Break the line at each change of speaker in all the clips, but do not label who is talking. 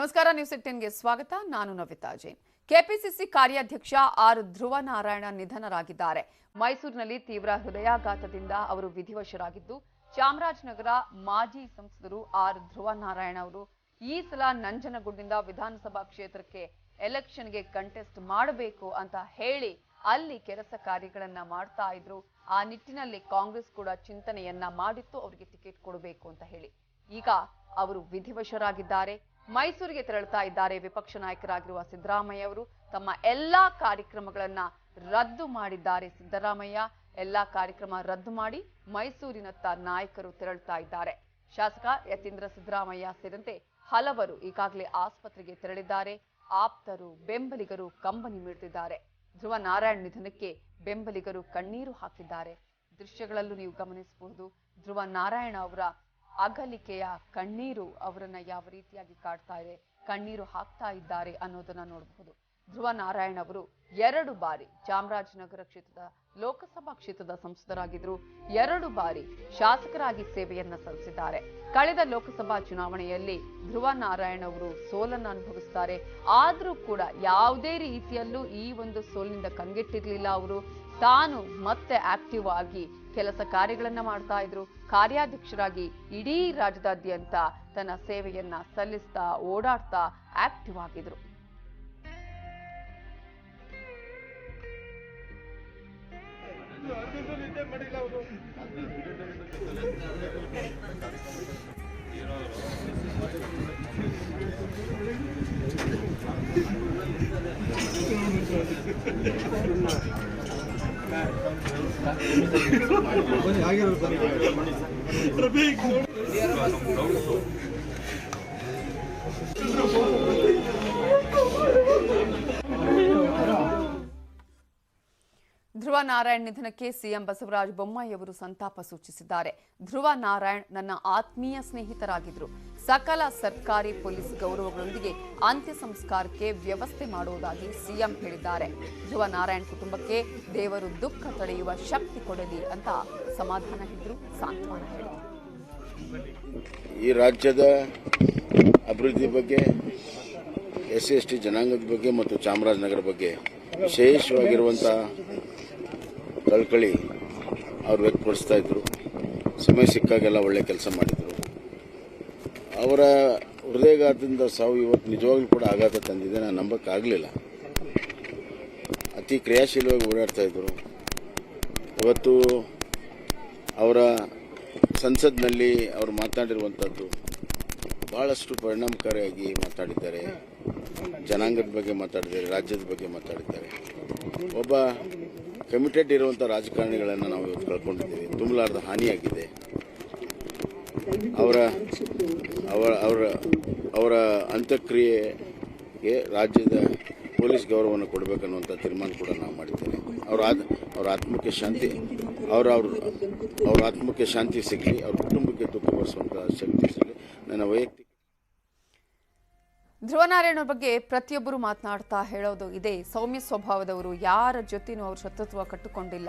ನಮಸ್ಕಾರ, ನ್ಯೂಸ್ 18ಗೆ ಸ್ವಾಗತ. ನಾನು ನವಿತಾ ಜೈನ್. ಕೆಪಿಸಿಸಿ ಕಾರ್ಯಾಧ್ಯಕ್ಷ ಆರ್ ಧ್ರುವ ನಾರಾಯಣ ನಿಧನರಾಗಿದ್ದಾರೆ. ಮೈಸೂರಿನಲ್ಲಿ ತೀವ್ರ ಹೃದಯಾಘಾತದಿಂದ ಅವರು ವಿಧಿವಶರಾಗಿದ್ದು, ಚಾಮರಾಜನಗರ ಮಾಜಿ ಸಂಸದರು ಆರ್ ಧ್ರುವ ನಾರಾಯಣ ಅವರು ಈ ಸಲ ನಂಜನಗೂಡಿನಿಂದ ವಿಧಾನಸಭಾ ಕ್ಷೇತ್ರಕ್ಕೆ ಎಲೆಕ್ಷನ್ಗೆ ಕಂಟೆಸ್ಟ್ ಮಾಡಬೇಕು ಅಂತ ಹೇಳಿ ಅಲ್ಲಿ ಕೆಲಸ ಕಾರ್ಯಗಳನ್ನ ಮಾಡ್ತಾ ಇದ್ರು. ಆ ನಿಟ್ಟಿನಲ್ಲಿ ಕಾಂಗ್ರೆಸ್ ಕೂಡ ಚಿಂತನೆಯನ್ನ ಮಾಡಿತ್ತು ಅವರಿಗೆ ಟಿಕೆಟ್ ಕೊಡಬೇಕು ಅಂತ ಹೇಳಿ. ಈಗ ಅವರು ವಿಧಿವಶರಾಗಿದ್ದಾರೆ. ಮೈಸೂರಿಗೆ ತೆರಳುತ್ತಾ ಇದ್ದಾರೆ. ವಿಪಕ್ಷ ನಾಯಕರಾಗಿರುವ ಸಿದ್ದರಾಮಯ್ಯ ಅವರು ತಮ್ಮ ಎಲ್ಲಾ ಕಾರ್ಯಕ್ರಮಗಳನ್ನ ರದ್ದು ಮಾಡಿದ್ದಾರೆ. ಸಿದ್ದರಾಮಯ್ಯ ಎಲ್ಲಾ ಕಾರ್ಯಕ್ರಮ ರದ್ದು ಮಾಡಿ ಮೈಸೂರಿನತ್ತ ನಾಯಕರು ತೆರಳುತ್ತಾ ಇದ್ದಾರೆ. ಶಾಸಕ ಯತೀಂದ್ರ ಸಿದ್ದರಾಮಯ್ಯ ಸೇರಿದಂತೆ ಹಲವರು ಈಗಾಗಲೇ ಆಸ್ಪತ್ರೆಗೆ ತೆರಳಿದ್ದಾರೆ. ಆಪ್ತರು, ಬೆಂಬಲಿಗರು ಕಂಬನಿ ಮಿಡಿದಿದ್ದಾರೆ. ಧ್ರುವ ನಾರಾಯಣ್ ನಿಧನಕ್ಕೆ ಬೆಂಬಲಿಗರು ಕಣ್ಣೀರು ಹಾಕಿದ್ದಾರೆ. ದೃಶ್ಯಗಳಲ್ಲೂ ನೀವು ಗಮನಿಸಬಹುದು. ಧ್ರುವ ನಾರಾಯಣ ಅವರ ಅಗಲಿಕೆಯ ಕಣ್ಣೀರು ಅವರನ್ನ ಯಾವ ರೀತಿಯಾಗಿ ಕಾಡ್ತಾ ಇದೆ, ಕಣ್ಣೀರು ಹಾಕ್ತಾ ಇದ್ದಾರೆ ಅನ್ನೋದನ್ನ ನೋಡಬಹುದು. ಧ್ರುವ ನಾರಾಯಣ್ ಅವರು 2 ಬಾರಿ ಚಾಮರಾಜನಗರ ಕ್ಷೇತ್ರದ ಲೋಕಸಭಾ ಕ್ಷೇತ್ರದ ಸಂಸದರಾಗಿದ್ರು. 2 ಬಾರಿ ಶಾಸಕರಾಗಿ ಸೇವೆಯನ್ನ ಸಲ್ಲಿಸಿದ್ದಾರೆ. ಕಳೆದ ಲೋಕಸಭಾ ಚುನಾವಣೆಯಲ್ಲಿ ಧ್ರುವ ನಾರಾಯಣ್ ಅವರು ಸೋಲನ್ನು ಅನುಭವಿಸ್ತಾರೆ. ಆದ್ರೂ ಕೂಡ ಯಾವುದೇ ರೀತಿಯಲ್ಲೂ ಈ ಒಂದು ಸೋಲಿನಿಂದ ಕಂಗೆಟ್ಟಿರ್ಲಿಲ್ಲ. ಅವರು ತಾನು ಮತ್ತೆ ಆಕ್ಟಿವ್ ಆಗಿ ಕೆಲಸ ಕಾರ್ಯಗಳನ್ನ ಮಾಡ್ತಾ ಇದ್ರು. ಕಾರ್ಯಾಧ್ಯಕ್ಷರಾಗಿ ಇಡೀ ರಾಜ್ಯದಾದ್ಯಂತ ತನ್ನ ಸೇವೆಯನ್ನ ಸಲ್ಲಿಸ್ತಾ ಓಡಾಡ್ತಾ ಆಕ್ಟಿವ್ ಆಗಿದ್ರು. ಧ್ರುವ ನಾರಾಯಣ್ ನಿಧನಕ್ಕೆ ಸಿಎಂ ಬಸವರಾಜ ಬೊಮ್ಮಾಯಿ ಅವರು ಸಂತಾಪ ಸೂಚಿಸಿದ್ದಾರೆ. ಧ್ರುವ ನಾರಾಯಣ್ ನನ್ನ ಆತ್ಮೀಯ ಸ್ನೇಹಿತರಾಗಿದ್ರು. ಸಕಲ ಸರ್ಕಾರಿ ಪೊಲೀಸ್ ಗೌರವಗಳೊಂದಿಗೆ ಅಂತ್ಯ ಸಂಸ್ಕಾರಕ್ಕೆ ವ್ಯವಸ್ಥೆ ಮಾಡುವುದಾಗಿ ಸಿಎಂ ಹೇಳಿದ್ದಾರೆ. ಧ್ರುವ ನಾರಾಯಣ್ ಕುಟುಂಬಕ್ಕೆ ದೇವರು ದುಃಖ ತಡೆಯುವ ಶಕ್ತಿ ಕೊಡಲಿ ಅಂತ ಸಮಾಧಾನ ಹೇಳಿದ್ರು, ಸಾಂತ್ವನ ಹೇಳಿದ್ರು.
ಈ ರಾಜ್ಯದ ಅಭಿವೃದ್ಧಿ ಬಗ್ಗೆ, SC/ST ಜನಾಂಗದ ಬಗ್ಗೆ ಮತ್ತು ಚಾಮರಾಜನಗರ ಬಗ್ಗೆ ವಿಶೇಷವಾಗಿರುವಂತಹ ಕಳಕಳಿ ಅವರು ವ್ಯಕ್ತಪಡಿಸ್ತಾ ಇದ್ರು. ಸಮಯ ಸಿಕ್ಕಾಗೆಲ್ಲ ಒಳ್ಳೆ ಕೆಲಸ ಮಾಡಿದ್ರು. ಅವರ ಹೃದಯಾಘಾತದಿಂದ ಸಾವು ಇವತ್ತು ನಿಜವಾಗ್ಲೂ ಕೂಡ ಆಘಾತ ತಂದಿದೆ. ನಾನು ನಂಬಕ್ಕಾಗಲಿಲ್ಲ. ಅತಿ ಕ್ರಿಯಾಶೀಲವಾಗಿ ಓಡಾಡ್ತಾ ಇದ್ರು. ಇವತ್ತು ಅವರ ಸಂಸತ್ನಲ್ಲಿ ಅವರು ಮಾತನಾಡಿರುವಂಥದ್ದು ಬಹಳಷ್ಟು ಪರಿಣಾಮಕಾರಿಯಾಗಿ ಮಾತಾಡಿದ್ದಾರೆ. ಜನಾಂಗದ ಬಗ್ಗೆ ಮಾತಾಡಿದ್ದಾರೆ, ರಾಜ್ಯದ ಬಗ್ಗೆ ಮಾತಾಡಿದ್ದಾರೆ. ಒಬ್ಬ ಕಮಿಟೆಡ್ ಇರುವಂಥ ರಾಜಕಾರಣಿಗಳನ್ನು ನಾವು ಇವತ್ತು ಕಳ್ಕೊಂಡಿದ್ದೀವಿ. ತುಂಬಲಾರದ ಹಾನಿಯಾಗಿದೆ. ಅವರ ಅವರ ಅವರ ಅವರ ಅಂತ್ಯಕ್ರಿಯೆಗೆ ರಾಜ್ಯದ ಪೊಲೀಸ್ ಗೌರವವನ್ನು ಕೊಡಬೇಕನ್ನುವಂಥ ತೀರ್ಮಾನ ಕೂಡ ನಾವು ಮಾಡಿದ್ದೇವೆ. ಅವರ ಆತ್ಮಕ್ಕೆ ಶಾಂತಿ ಅವರ ಆತ್ಮಕ್ಕೆ ಶಾಂತಿ ಸಿಗಲಿ, ಅವ್ರ ಕುಟುಂಬಕ್ಕೆ ದುಃಖ ಬರೆಸುವಂಥ ಶಕ್ತಿ ಸಿಗಲಿ. ನನ್ನ ವೈಯಕ್ತಿಕ
ಧ್ರುವ ನಾರಾಯಣ್ ಬಗ್ಗೆ ಪ್ರತಿಯೊಬ್ಬರು ಮಾತನಾಡ್ತಾ ಹೇಳೋದು ಇದೆ. ಸೌಮ್ಯ ಸ್ವಭಾವದವರು, ಯಾರ ಜೊತೆನೂ ಅವರು ಶತ್ರುತ್ವ ಕಟ್ಟಿಕೊಂಡಿಲ್ಲ,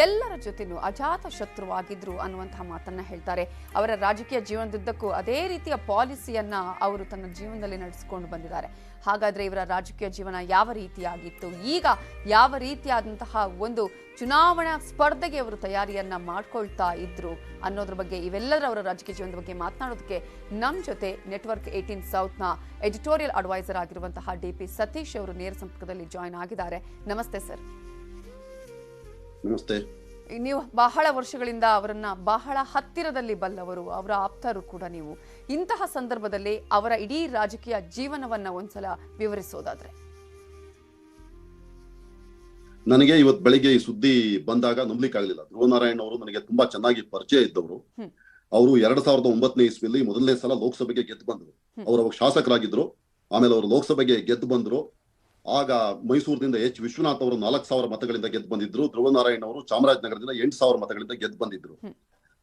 ಎಲ್ಲರ ಜೊತೆನೂ ಅಜಾತ ಶತ್ರುವಾಗಿದ್ರು ಅನ್ನುವಂತಹ ಮಾತನ್ನ ಹೇಳ್ತಾರೆ. ಅವರ ರಾಜಕೀಯ ಜೀವನದುದ್ದಕ್ಕೂ ಅದೇ ರೀತಿಯ ಪಾಲಿಸಿಯನ್ನ ಅವರು ತನ್ನ ಜೀವನದಲ್ಲಿ ನಡೆಸಿಕೊಂಡು ಬಂದಿದ್ದಾರೆ. ಹಾಗಾದ್ರೆ ಇವರ ರಾಜಕೀಯ ಜೀವನ ಯಾವ ರೀತಿಯಾಗಿತ್ತು, ಈಗ ಯಾವ ರೀತಿಯಾದಂತಹ ಒಂದು ಚುನಾವಣಾ ಸ್ಪರ್ಧೆಗೆ ಅವರು ತಯಾರಿಯನ್ನ ಮಾಡ್ಕೊಳ್ತಾ ಇದ್ರು ಅನ್ನೋದ್ರ ಬಗ್ಗೆ, ಇವೆಲ್ಲರ ಅವರ ರಾಜಕೀಯ ಜೀವನದ ಬಗ್ಗೆ ಮಾತನಾಡೋದಕ್ಕೆ ನಮ್ಮ ಜೊತೆ ನೆಟ್ವರ್ಕ್ 18 ಸೌತ್ನ ಎಡಿಟೋರಿಯಲ್ ಅಡ್ವೈಸರ್ ಆಗಿರುವಂತಹ DP ಸತೀಶ್ ಅವರು ನೇರ ಸಂಪರ್ಕದಲ್ಲಿ ಜಾಯಿನ್ ಆಗಿದ್ದಾರೆ. ನಮಸ್ತೆ ಸರ್.
ನಮಸ್ತೆ.
ನೀವು ಬಹಳ ವರ್ಷಗಳಿಂದ ಅವರನ್ನ ಬಹಳ ಹತ್ತಿರದಲ್ಲಿ ಬಲ್ಲವರು, ಅವರ ಆಪ್ತರು ಕೂಡ ನೀವು. ಇಂತಹ ಸಂದರ್ಭದಲ್ಲಿ ಅವರ ಇಡೀ ರಾಜಕೀಯ ಜೀವನವನ್ನ ಒಂದ್ಸಲ ವಿವರಿಸೋದಾದ್ರೆ.
ನನಗೆ ಇವತ್ತು ಬೆಳಿಗ್ಗೆ ಈ ಸುದ್ದಿ ಬಂದಾಗ ನಂಬಲಿಕ್ಕಾಗಲಿಲ್ಲ. ಧ್ರುವ ನಾರಾಯಣ್ ಅವರು ನನಗೆ ತುಂಬಾ ಚೆನ್ನಾಗಿ ಪರಿಚಯ ಇದ್ದವರು. ಅವರು 2009ನೇ ಇಸ್ವಿಯಲ್ಲಿ ಮೊದಲನೇ ಸಲ ಲೋಕಸಭೆಗೆ ಗೆದ್ದು ಬಂದರು. ಅವರು ಶಾಸಕರಾಗಿದ್ರು. ಆಮೇಲೆ ಅವರು ಲೋಕಸಭೆಗೆ ಗೆದ್ದು ಬಂದ್ರು. ಆಗ ಮೈಸೂರಿನಿಂದ H. ವಿಶ್ವನಾಥ್ ಅವರು 4,000 ಮತಗಳಿಂದ ಗೆದ್ದು ಬಂದಿದ್ರು. ಧ್ರುವ ನಾರಾಯಣ್ ಅವರು ಚಾಮರಾಜನಗರದಿಂದ 8,000 ಮತಗಳಿಂದ ಗೆದ್ದು ಬಂದಿದ್ರು.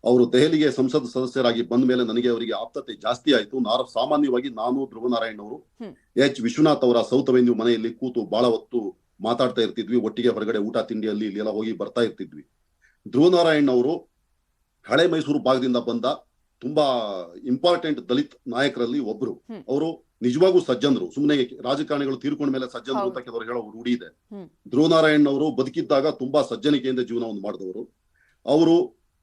ಅವರು ದೆಹಲಿಗೆ ಸಂಸತ್ ಸದಸ್ಯರಾಗಿ ಬಂದ ಮೇಲೆ ನನಗೆ ಅವರಿಗೆ ಆಪ್ತತೆ ಜಾಸ್ತಿ ಆಯ್ತು. ಸಾಮಾನ್ಯವಾಗಿ ನಾನು ಧ್ರುವ ನಾರಾಯಣ್ ಅವರು H. ವಿಶ್ವನಾಥ್ ಅವರ ಸೌತ್ ಅವೆನ್ಯೂ ಮನೆಯಲ್ಲಿ ಕೂತು ಬಹಳ ಹೊತ್ತು ಮಾತಾಡ್ತಾ ಇರ್ತಿದ್ವಿ. ಒಟ್ಟಿಗೆ ಹೊರಗಡೆ ಊಟ ತಿಂಡಿಯಲ್ಲಿ ಇಲ್ಲಿ ಎಲ್ಲ ಹೋಗಿ ಬರ್ತಾ ಇರ್ತಿದ್ವಿ. ಧ್ರುವ ನಾರಾಯಣ್ ಅವರು ಹಳೆ ಮೈಸೂರು ಭಾಗದಿಂದ ಬಂದ ತುಂಬಾ ಇಂಪಾರ್ಟೆಂಟ್ ದಲಿತ್ ನಾಯಕರಲ್ಲಿ ಒಬ್ರು. ಅವರು ನಿಜವಾಗೂ ಸಜ್ಜನರು, ಸುಮ್ಮನೆ ರಾಜಕಾರಣಿಗಳು ತೀರ್ಕೊಂಡ ಮೇಲೆ ಸಜ್ಜನರು ಅಂತ ಕೆಲವರು ಹೇಳೋ ರೂಢಿ ಇದೆ. ಧ್ರುವನಾರಾಯಣ್ ಅವರು ಬದುಕಿದ್ದಾಗ ತುಂಬಾ ಸಜ್ಜನಿಕೆಯಿಂದ ಜೀವನವನ್ನು ಮಾಡಿದವರು. ಅವರು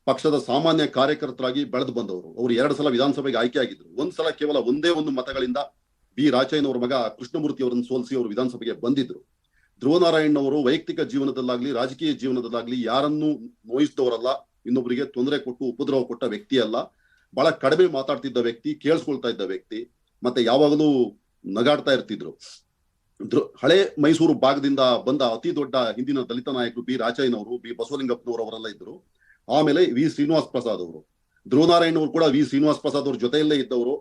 ಪಕ್ಷದ ಸಾಮಾನ್ಯ ಕಾರ್ಯಕರ್ತರಾಗಿ ಬೆಳೆದು ಬಂದವರು. ಅವರು 2 ಸಲ ವಿಧಾನಸಭೆಗೆ ಆಯ್ಕೆ ಆಗಿದ್ರು. ಒಂದ್ಸಲ ಕೇವಲ ಒಂದೇ ಒಂದು ಮತಗಳಿಂದ ಬಿ ರಾಚಯ್ಯನವರ ಮಗ ಕೃಷ್ಣಮೂರ್ತಿ ಅವರನ್ನು ಸೋಲಿಸಿ ಅವರು ವಿಧಾನಸಭೆಗೆ ಬಂದಿದ್ರು. ಧ್ರುವನಾರಾಯಣ್ ಅವರು ವೈಯಕ್ತಿಕ ಜೀವನದಲ್ಲಾಗ್ಲಿ ರಾಜಕೀಯ ಜೀವನದಲ್ಲಾಗ್ಲಿ ಯಾರನ್ನೂ ನೋಯಿಸಿದವರಲ್ಲ, ಇನ್ನೊಬ್ಬರಿಗೆ ತೊಂದರೆ ಕೊಟ್ಟು ಉಪದ್ರವ ಕೊಟ್ಟ ವ್ಯಕ್ತಿ ಅಲ್ಲ. ಬಹಳ ಕಡಿಮೆ ಮಾತಾಡ್ತಿದ್ದ ವ್ಯಕ್ತಿ, ಕೇಳಿಸ್ಕೊಳ್ತಾ ಇದ್ದ ವ್ಯಕ್ತಿ, ಮತ್ತೆ ಯಾವಾಗಲೂ ನಗಾಡ್ತಾ ಇರ್ತಿದ್ರು. ಹಳೆ ಮೈಸೂರು ಭಾಗದಿಂದ ಬಂದ ಅತಿ ದೊಡ್ಡ ಹಿಂದಿನ ದಲಿತ ನಾಯಕರು ಬಿ ರಾಚಯ್ಯನವರು, ಬಿ ಬಸವಲಿಂಗಪ್ಪನವರು ಅವರೆಲ್ಲ ಇದ್ರು. ಆಮೇಲೆ ವಿ ಶ್ರೀನಿವಾಸ್ ಪ್ರಸಾದ್ ಅವರು, ಧ್ರುವನಾರಾಯಣ್ ಅವರು ಕೂಡ ವಿ ಶ್ರೀನಿವಾಸ್ ಪ್ರಸಾದ್ ಅವ್ರ ಜೊತೆಯಲ್ಲೇ ಇದ್ದವರು.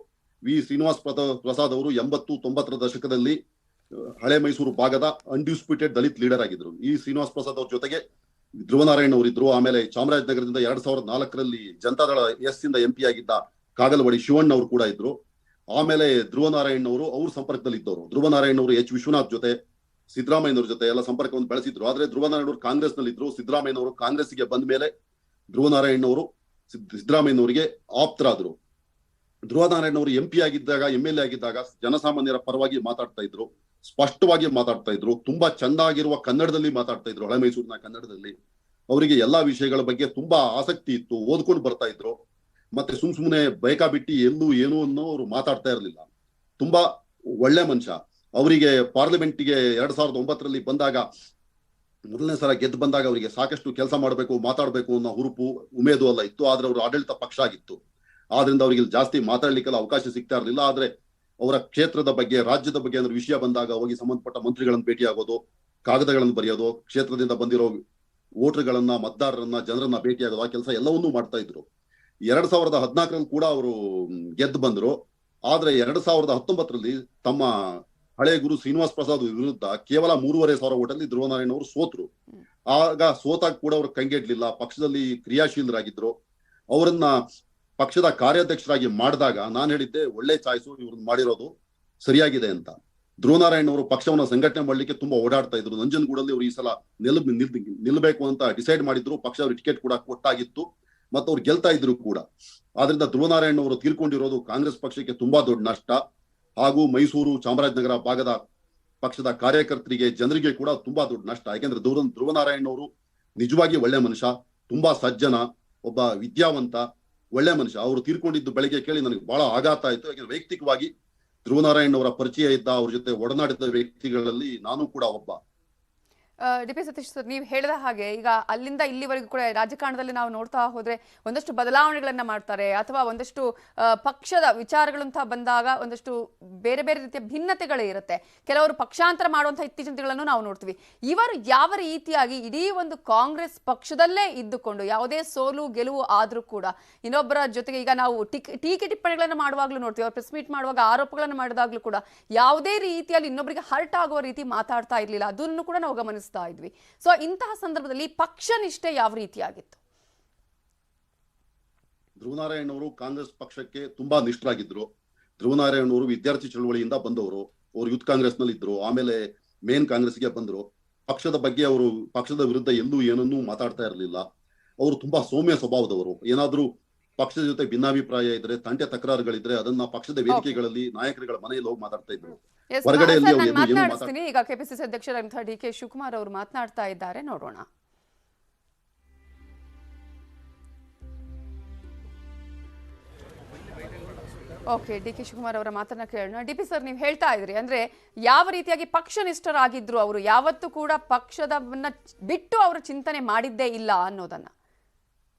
ವಿ ಶ್ರೀನಿವಾಸ್ ಪ್ರಸಾದ್ ಅವರು 80-90ರ ದಶಕದಲ್ಲಿ ಹಳೆ ಮೈಸೂರು ಭಾಗದ ಅನ್ಡಿಸ್ಪ್ಯೂಟೆಡ್ ದಲಿತ್ ಲೀಡರ್ ಆಗಿದ್ರು. ಈ ಶ್ರೀನಿವಾಸ್ ಪ್ರಸಾದ್ ಅವ್ರ ಜೊತೆಗೆ ಧ್ರುವನಾರಾಯಣ್ ಅವರಿದ್ರು. ಆಮೇಲೆ ಚಾಮರಾಜನಗರದಿಂದ 2004ರಲ್ಲಿ ಜನತಾದಳ ಎಸ್ ಇಂದ MP ಆಗಿದ್ದ ಕಾಗಲವಾಡಿ ಶಿವಣ್ಣ ಅವರು ಕೂಡ ಇದ್ರು. ಆಮೇಲೆ ಧ್ರುವನಾರಾಯಣ್ ಅವರು ಅವ್ರ ಸಂಪರ್ಕದಲ್ಲಿ ಇದ್ದವರು. ಧ್ರುವನಾರಾಯಣ್ ಅವರು H ವಿಶ್ವನಾಥ್ ಜೊತೆ, ಸಿದ್ದರಾಮಯ್ಯನವ್ರ ಜೊತೆ ಎಲ್ಲ ಸಂಪರ್ಕವನ್ನು ಬೆಳೆಸಿದ್ರು. ಆದ್ರೆ ಧ್ರುವನಾರಾಯಣ್ ಅವರು ಕಾಂಗ್ರೆಸ್ ನಲ್ಲಿ ಇದ್ರು. ಸಿದ್ದರಾಮಯ್ಯನವರು ಕಾಂಗ್ರೆಸ್ಗೆ ಬಂದ ಮೇಲೆ ಧ್ರುವನಾರಾಯಣ್ ಅವರು ಸಿದ್ದರಾಮಯ್ಯನವರಿಗೆ ಆಪ್ತರಾದ್ರು. ಧ್ರುವನಾರಾಯಣ್ ಅವರು MP ಆಗಿದ್ದಾಗ, MLA ಆಗಿದ್ದಾಗ ಜನಸಾಮಾನ್ಯರ ಪರವಾಗಿ ಮಾತಾಡ್ತಾ ಇದ್ರು, ಸ್ಪಷ್ಟವಾಗಿ ಮಾತಾಡ್ತಾ ಇದ್ರು, ತುಂಬಾ ಚೆನ್ನಾಗಿರುವ ಕನ್ನಡದಲ್ಲಿ ಮಾತಾಡ್ತಾ ಇದ್ರು, ಹಳೆ ಮೈಸೂರಿನ ಕನ್ನಡದಲ್ಲಿ. ಅವರಿಗೆ ಎಲ್ಲಾ ವಿಷಯಗಳ ಬಗ್ಗೆ ತುಂಬಾ ಆಸಕ್ತಿ ಇತ್ತು, ಓದ್ಕೊಂಡು ಬರ್ತಾ ಇದ್ರು. ಮತ್ತೆ ಸುಮ್ನೆ ಬೇಕಾಬಿಟ್ಟಿ ಎಲ್ಲೂ ಏನು ಅನ್ನೋ ಅವರು ಮಾತಾಡ್ತಾ ಇರಲಿಲ್ಲ. ತುಂಬಾ ಒಳ್ಳೆ ಮನುಷ್ಯ. ಅವರಿಗೆ ಪಾರ್ಲಿಮೆಂಟ್ಗೆ 2009ರಲ್ಲಿ ಬಂದಾಗ, ಮೊದಲನೇ ಸಲ ಗೆದ್ದು ಬಂದಾಗ ಅವರಿಗೆ ಸಾಕಷ್ಟು ಕೆಲಸ ಮಾಡಬೇಕು, ಮಾತಾಡ್ಬೇಕು ಅನ್ನೋ ಹುರುಪು, ಉಮೇದು ಎಲ್ಲ ಇತ್ತು. ಆದ್ರೆ ಅವರು ಆಡಳಿತ ಪಕ್ಷ ಆಗಿತ್ತು. ಆದ್ರಿಂದ ಅವರಿಗೆ ಜಾಸ್ತಿ ಮಾತಾಡ್ಲಿಕ್ಕೆಲ್ಲ ಅವಕಾಶ ಸಿಗ್ತಾ ಇರಲಿಲ್ಲ. ಆದ್ರೆ ಅವರ ಕ್ಷೇತ್ರದ ಬಗ್ಗೆ, ರಾಜ್ಯದ ಬಗ್ಗೆ ಅಂದ್ರೆ ವಿಷಯ ಬಂದಾಗ ಹೋಗಿ ಸಂಬಂಧಪಟ್ಟ ಮಂತ್ರಿಗಳನ್ನು ಭೇಟಿ ಆಗೋದು, ಕಾಗದಗಳನ್ನು ಬರೆಯೋದು, ಕ್ಷೇತ್ರದಿಂದ ಬಂದಿರೋ ವೋಟರ್ಗಳನ್ನ, ಮತದಾರರನ್ನ, ಜನರನ್ನ ಭೇಟಿ ಆಗೋದು, ಆ ಕೆಲಸ ಎಲ್ಲವನ್ನೂ ಮಾಡ್ತಾ ಇದ್ರು. 2014ರಲ್ಲಿ ಕೂಡ ಅವರು ಗೆದ್ದು ಬಂದ್ರು. ಆದ್ರೆ 2019ರಲ್ಲಿ ತಮ್ಮ ಹಳೆ ಗುರು ಶ್ರೀನಿವಾಸ್ ಪ್ರಸಾದ್ ವಿರುದ್ಧ ಕೇವಲ 3,500 ಓಟಲ್ಲಿ ಧ್ರುವನಾರಾಯಣ್ ಅವರು ಸೋತ್ರು. ಆಗ ಸೋತಾಗ ಕೂಡ ಅವರು ಕಂಗೆಡ್ಲಿಲ್ಲ, ಪಕ್ಷದಲ್ಲಿ ಕ್ರಿಯಾಶೀಲರಾಗಿದ್ರು. ಅವರನ್ನ ಪಕ್ಷದ ಕಾರ್ಯಾಧ್ಯಕ್ಷರಾಗಿ ಮಾಡಿದಾಗ ನಾನು ಹೇಳಿದ್ದೆ, ಒಳ್ಳೆ ಚಾಯ್ಸು, ಇವ್ರನ್ನ ಮಾಡಿರೋದು ಸರಿಯಾಗಿದೆ ಅಂತ. ಧ್ರುವನಾರಾಯಣ್ ಅವರು ಪಕ್ಷವನ್ನ ಸಂಘಟನೆ ಮಾಡ್ಲಿಕ್ಕೆ ತುಂಬಾ ಓಡಾಡ್ತಾ ಇದ್ರು. ನಂಜನಗೂಡಲ್ಲಿ ಅವರು ಈ ಸಲ ನಿಲ್ಬೇಕು ಅಂತ ಡಿಸೈಡ್ ಮಾಡಿದ್ರು. ಪಕ್ಷ ಅವ್ರಿಗೆ ಟಿಕೆಟ್ ಕೂಡ ಕೊಟ್ಟಾಗಿತ್ತು, ಮತ್ತು ಅವ್ರು ಗೆಲ್ತಾ ಇದ್ರು ಕೂಡ. ಆದ್ರಿಂದ ಧ್ರುವನಾರಾಯಣ್ ಅವರು ತೀರ್ಕೊಂಡಿರೋದು ಕಾಂಗ್ರೆಸ್ ಪಕ್ಷಕ್ಕೆ ತುಂಬಾ ದೊಡ್ಡ ನಷ್ಟ, ಹಾಗೂ ಮೈಸೂರು, ಚಾಮರಾಜನಗರ ಭಾಗದ ಪಕ್ಷದ ಕಾರ್ಯಕರ್ತರಿಗೆ, ಜನರಿಗೆ ಕೂಡ ತುಂಬಾ ದೊಡ್ಡ ನಷ್ಟ. ಯಾಕೆಂದ್ರೆ ಧ್ರುವನಾರಾಯಣ್ ಅವರು ನಿಜವಾಗಿ ಒಳ್ಳೆ ಮನುಷ್ಯ, ತುಂಬಾ ಸಜ್ಜನ, ಒಬ್ಬ ವಿದ್ಯಾವಂತ, ಒಳ್ಳೆ ಮನುಷ್ಯ. ಅವರು ತೀರ್ಕೊಂಡಿದ್ದು ಬೆಳಗ್ಗೆ ಕೇಳಿ ನನಗೆ ಬಹಳ ಆಘಾತ ಆಯ್ತು. ಯಾಕಂದ್ರೆ ವೈಯಕ್ತಿಕವಾಗಿ ಧ್ರುವನಾರಾಯಣ್ ಅವರ ಪರಿಚಯ ಇದ್ದ, ಅವ್ರ ಜೊತೆ ಒಡನಾಡಿದ ವ್ಯಕ್ತಿಗಳಲ್ಲಿ ನಾನು ಕೂಡ ಒಬ್ಬ.
ಡಿ.ಪಿ. ಸತೀಶ್ ಸರ್, ನೀವು ಹೇಳಿದ ಹಾಗೆ ಈಗ ಅಲ್ಲಿಂದ ಇಲ್ಲಿವರೆಗೂ ಕೂಡ ರಾಜಕಾರಣದಲ್ಲಿ ನಾವು ನೋಡ್ತಾ ಹೋದ್ರೆ ಒಂದಷ್ಟು ಬದಲಾವಣೆಗಳನ್ನ ಮಾಡ್ತಾರೆ, ಅಥವಾ ಒಂದಷ್ಟು ಪಕ್ಷದ ವಿಚಾರಗಳಂತ ಬಂದಾಗ ಒಂದಷ್ಟು ಬೇರೆ ಬೇರೆ ರೀತಿಯ ಭಿನ್ನತೆಗಳೇ ಇರುತ್ತೆ. ಕೆಲವರು ಪಕ್ಷಾಂತರ ಮಾಡುವಂತಹ ಇತ್ತೀಚಿನ ದಿನಗಳನ್ನು ನಾವು ನೋಡ್ತೀವಿ. ಇವರು ಯಾವ ರೀತಿಯಾಗಿ ಇಡೀ ಒಂದು ಕಾಂಗ್ರೆಸ್ ಪಕ್ಷದಲ್ಲೇ ಇದ್ದುಕೊಂಡು ಯಾವುದೇ ಸೋಲು ಗೆಲುವು ಆದ್ರೂ ಕೂಡ ಇನ್ನೊಬ್ಬರ ಜೊತೆಗೆ, ಈಗ ನಾವು ಟೀಕೆ ಟಿಪ್ಪಣಿಗಳನ್ನು ಮಾಡುವಾಗ್ಲೂ ನೋಡ್ತೀವಿ, ಅವ್ರು ಪ್ರೆಸ್ ಮೀಟ್ ಮಾಡುವಾಗ ಆರೋಪಗಳನ್ನು ಮಾಡಿದಾಗ್ಲೂ ಕೂಡ ಯಾವುದೇ ರೀತಿಯಲ್ಲಿ ಇನ್ನೊಬ್ಬರಿಗೆ ಹರ್ಟ್ ಆಗುವ ರೀತಿ ಮಾತಾಡ್ತಾ ಇರ್ಲಿಲ್ಲ. ಅದನ್ನು ಕೂಡ ನಾವು ಗಮನಿಸ್ತಾ ಇದ್ವಿ. ಸೊ ಇಂತಹ ಸಂದರ್ಭದಲ್ಲಿ ಪಕ್ಷ ನಿಷ್ಠೆ ಯಾವ ರೀತಿಯಾಗಿತ್ತು?
ಧ್ರುವನಾರಾಯಣ್ ಅವರು ಕಾಂಗ್ರೆಸ್ ಪಕ್ಷಕ್ಕೆ ತುಂಬಾ ನಿಷ್ಠರಾಗಿದ್ರು. ಧ್ರುವನಾರಾಯಣ್ ಅವರು ವಿದ್ಯಾರ್ಥಿ ಚಳವಳಿಯಿಂದ ಬಂದವರು. ಅವರು ಯೂತ್ ಕಾಂಗ್ರೆಸ್ ನಲ್ಲಿ ಇದ್ರು, ಆಮೇಲೆ ಮೇನ್ ಕಾಂಗ್ರೆಸ್ಗೆ ಬಂದ್ರು. ಪಕ್ಷದ ಬಗ್ಗೆ ಅವರು ಪಕ್ಷದ ವಿರುದ್ಧ ಎಲ್ಲೂ ಏನನ್ನೂ ಮಾತಾಡ್ತಾ ಇರಲಿಲ್ಲ. ಅವರು ತುಂಬಾ ಸೌಮ್ಯ ಸ್ವಭಾವದವರು. ಏನಾದ್ರೂ ಪಕ್ಷದ ಜೊತೆ ಭಿನ್ನಾಭಿಪ್ರಾಯ ಇದ್ರೆ, ತಂಟೆ ತಕರಾರುಗಳಿದ್ರೆ ಅದನ್ನ ಪಕ್ಷದ ವೇದಿಕೆಗಳಲ್ಲಿ ನಾಯಕರುಗಳ ಮನೆಯಲ್ಲಿ ಹೋಗಿ ಮಾತಾಡ್ತಾ ಇದ್ರು.
ಮಾತನಾಡ್ತೀನಿ. ಈಗ ಕೆಪಿಸಿಸಿ ಅಧ್ಯಕ್ಷರಾದಂತಹ ಡಿ.ಕೆ. ಶಿವಕುಮಾರ್ ಅವರು ಮಾತನಾಡ್ತಾ ಇದ್ದಾರೆ, ನೋಡೋಣ. ಓಕೆ, ಡಿ.ಕೆ. ಶಿವಕುಮಾರ್ ಅವರ ಮಾತನ್ನ ಕೇಳೋಣ. ಡಿ.ಪಿ. ಸರ್, ನೀವು ಹೇಳ್ತಾ ಇದ್ರಿ ಅಂದ್ರೆ ಯಾವ ರೀತಿಯಾಗಿ ಪಕ್ಷನಿಷ್ಠರಾಗಿದ್ರು ಅವರು, ಯಾವತ್ತೂ ಕೂಡ ಪಕ್ಷದವನ್ನ ಬಿಟ್ಟು ಅವರು ಚಿಂತನೆ ಮಾಡಿದ್ದೇ ಇಲ್ಲ ಅನ್ನೋದನ್ನ.